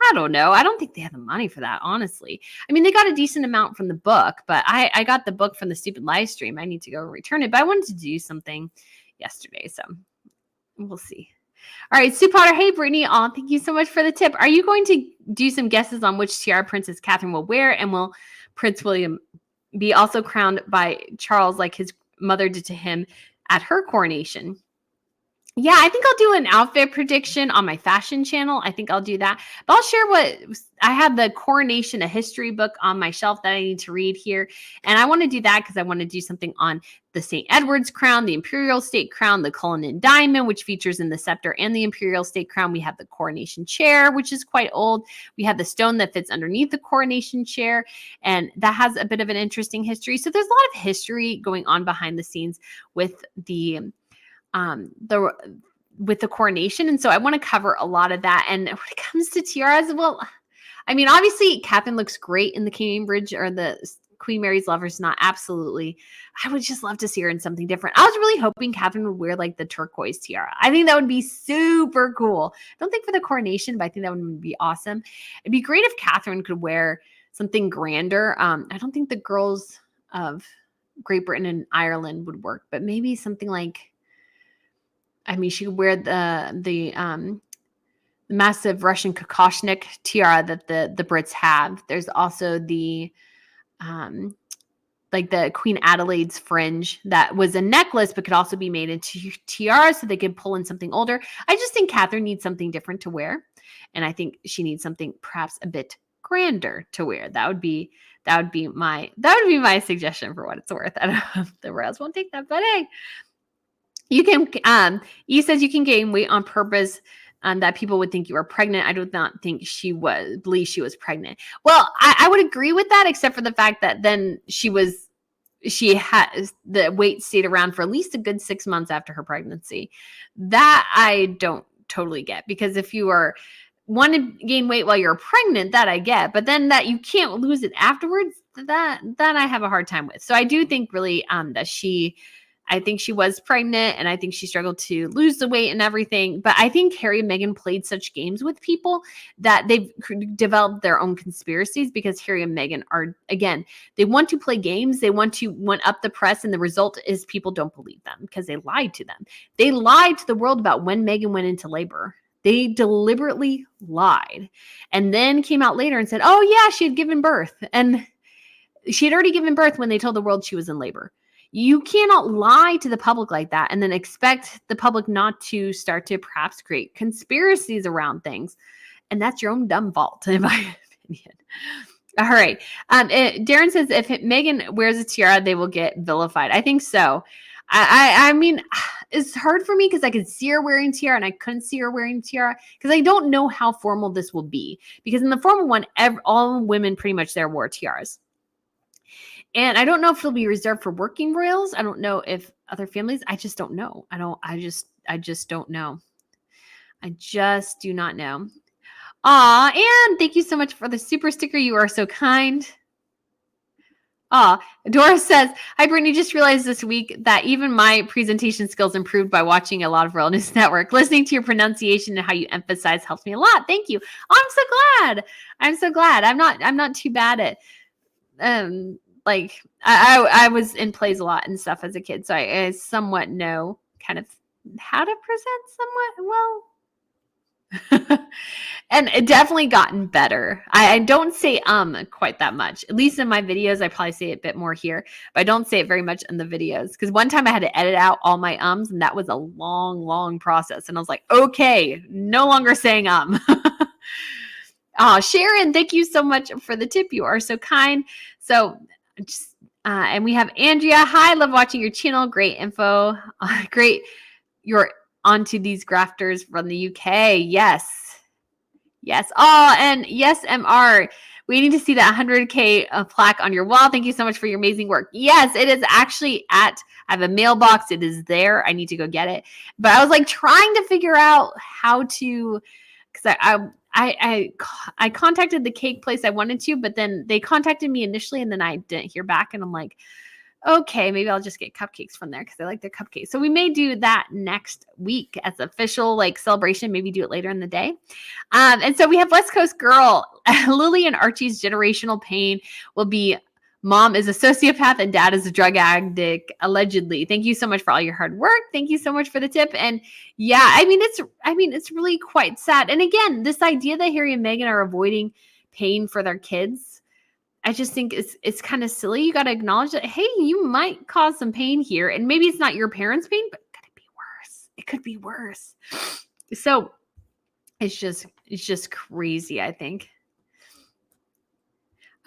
A: I don't know. I don't think they have the money for that, honestly. I mean, they got a decent amount from the book, but I got the book from the stupid live stream. I need to go return it, but I wanted to do something yesterday, so we'll see. All right, Sue Potter. Hey, Brittany. Oh, thank you so much for the tip. Are you going to do some guesses on which tiara Princess Catherine will wear? And will Prince William be also crowned by Charles like his mother did to him at her coronation? Yeah, I think I'll do an outfit prediction on my fashion channel. I think I'll do that. But I'll share I have the Coronation, a history book on my shelf that I need to read here. And I want to do that because I want to do something on the St. Edward's crown, the Imperial State crown, the Cullinan diamond, which features in the scepter and the Imperial State crown. We have the coronation chair, which is quite old. We have the stone that fits underneath the coronation chair. And that has a bit of an interesting history. So there's a lot of history going on behind the scenes with the coronation. And so I want to cover a lot of that. And when it comes to tiaras, well, I mean, obviously Catherine looks great in the Cambridge or the Queen Mary's Lover's Knot. Absolutely. I would just love to see her in something different. I was really hoping Catherine would wear like the turquoise tiara. I think that would be super cool. I don't think for the coronation, but I think that would be awesome. It'd be great if Catherine could wear something grander. I don't think the girls of Great Britain and Ireland would work, but maybe something like, she could wear the massive Russian kokoshnik tiara that the Brits have. There's also the the Queen Adelaide's fringe that was a necklace, but could also be made into tiara so they could pull in something older. I just think Catherine needs something different to wear. And I think she needs something perhaps a bit grander to wear. That would be my suggestion for what it's worth. I don't know if the royals won't take that, but hey. You can, E says you can gain weight on purpose that people would think you were pregnant. I do not think believe she was pregnant. Well, I would agree with that, except for the fact that then she had the weight stayed around for at least a good 6 months after her pregnancy. That I don't totally get, because if you want to gain weight while you're pregnant, that I get, but then that you can't lose it afterwards, that I have a hard time with. So I do think really I think she was pregnant, and I think she struggled to lose the weight and everything. But I think Harry and Meghan played such games with people that they've developed their own conspiracies, because Harry and Meghan are, again, they want to play games. They want to one up the press. And the result is people don't believe them because they lied to them. They lied to the world about when Meghan went into labor. They deliberately lied, and then came out later and said, oh yeah, she had given birth. And she had already given birth when they told the world she was in labor. You cannot lie to the public like that and then expect the public not to start to perhaps create conspiracies around things. And that's your own dumb fault, in my opinion. All right. Darren says if Meghan wears a tiara, they will get vilified. I think so. I mean, it's hard for me because I could see her wearing tiara and I couldn't see her wearing tiara because I don't know how formal this will be. Because in the formal one, all women pretty much there wore tiaras. And I don't know if it'll be reserved for working royals. I don't know if other families. I just don't know. I just don't know. I just do not know. Aw, Anne, thank you so much for the super sticker. You are so kind. Dora says, hi, Brittany. Just realized this week that even my presentation skills improved by watching a lot of Real News Network. Listening to your pronunciation and how you emphasize helps me a lot. Thank you. Oh, I'm so glad. I'm so glad. I'm not too bad at, like I was in plays a lot and stuff as a kid. So I somewhat know kind of how to present somewhat well. And it definitely gotten better. I don't say quite that much. At least in my videos, I probably say it a bit more here, but I don't say it very much in the videos. Because one time I had to edit out all my ums, and that was a long, long process. And I was like, okay, no longer saying Sharon, thank you so much for the tip. You are so kind. So just and we have Andrea. Hi, love watching your channel. Great info. Great. You're onto these grafters from the UK. Yes. Yes. Oh, and yes, MR, waiting to see that 100K plaque on your wall. Thank you so much for your amazing work. Yes, it is actually I have a mailbox. It is there. I need to go get it. But I was like trying to figure out how to, because I contacted the cake place I wanted to, but then they contacted me initially and then I didn't hear back. And I'm like, okay, maybe I'll just get cupcakes from there because I like their cupcakes. So we may do that next week as official like celebration, maybe do it later in the day. And so we have West Coast Girl. Lily and Archie's generational pain will be mom is a sociopath and dad is a drug addict, allegedly. Thank you so much for all your hard work. Thank you so much for the tip. And yeah, I mean, it's really quite sad. And again, this idea that Harry and Meghan are avoiding pain for their kids, I just think it's kind of silly. You got to acknowledge that, hey, you might cause some pain here. And maybe it's not your parents' pain, but could it be worse? It could be worse. So it's just crazy, I think.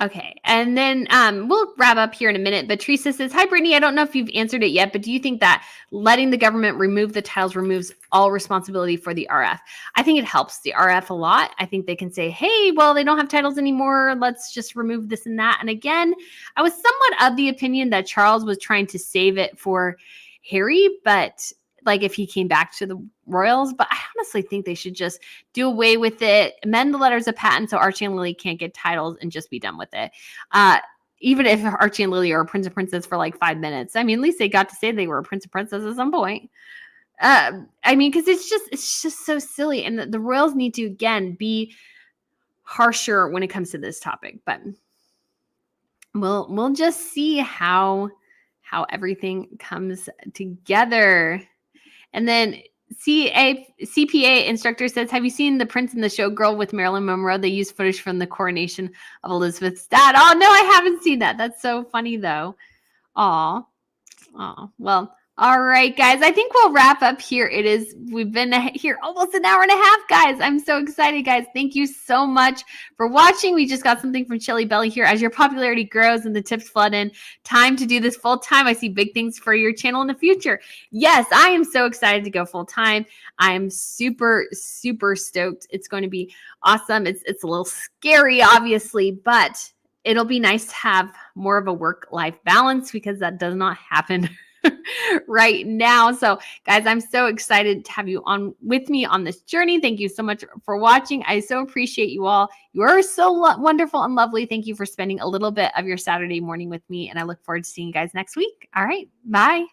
A: Okay. And then we'll wrap up here in a minute. But Teresa says, hi, Brittany. I don't know if you've answered it yet, but do you think that letting the government remove the titles removes all responsibility for the RF? I think it helps the RF a lot. I think they can say, hey, well, they don't have titles anymore. Let's just remove this and that. And again, I was somewhat of the opinion that Charles was trying to save it for Harry, but like if he came back to the royals, but I honestly think they should just do away with it, amend the letters of patent so Archie and Lily can't get titles and just be done with it. Even if Archie and Lily are a prince and princess for like 5 minutes, I mean, at least they got to say they were a prince and princess at some point. I mean, because it's just so silly, and the royals need to again be harsher when it comes to this topic. But we'll just see how everything comes together. And then CPA instructor says, have you seen The Prince and the Showgirl with Marilyn Monroe? They used footage from the coronation of Elizabeth's dad. Oh, no, I haven't seen that. That's so funny, though. Aw. Well, all right, guys. I think we'll wrap up here. We've been here almost an hour and a half, guys. I'm so excited, guys. Thank you so much for watching. We just got something from Shelly Belly here. As your popularity grows and the tips flood in, time to do this full time. I see big things for your channel in the future. Yes, I am so excited to go full time. I am super, super stoked. It's going to be awesome. It's a little scary, obviously, but it'll be nice to have more of a work-life balance because that does not happen right now. So guys, I'm so excited to have you on with me on this journey. Thank you so much for watching. I so appreciate you all. You are so wonderful and lovely. Thank you for spending a little bit of your Saturday morning with me. And I look forward to seeing you guys next week. All right. Bye.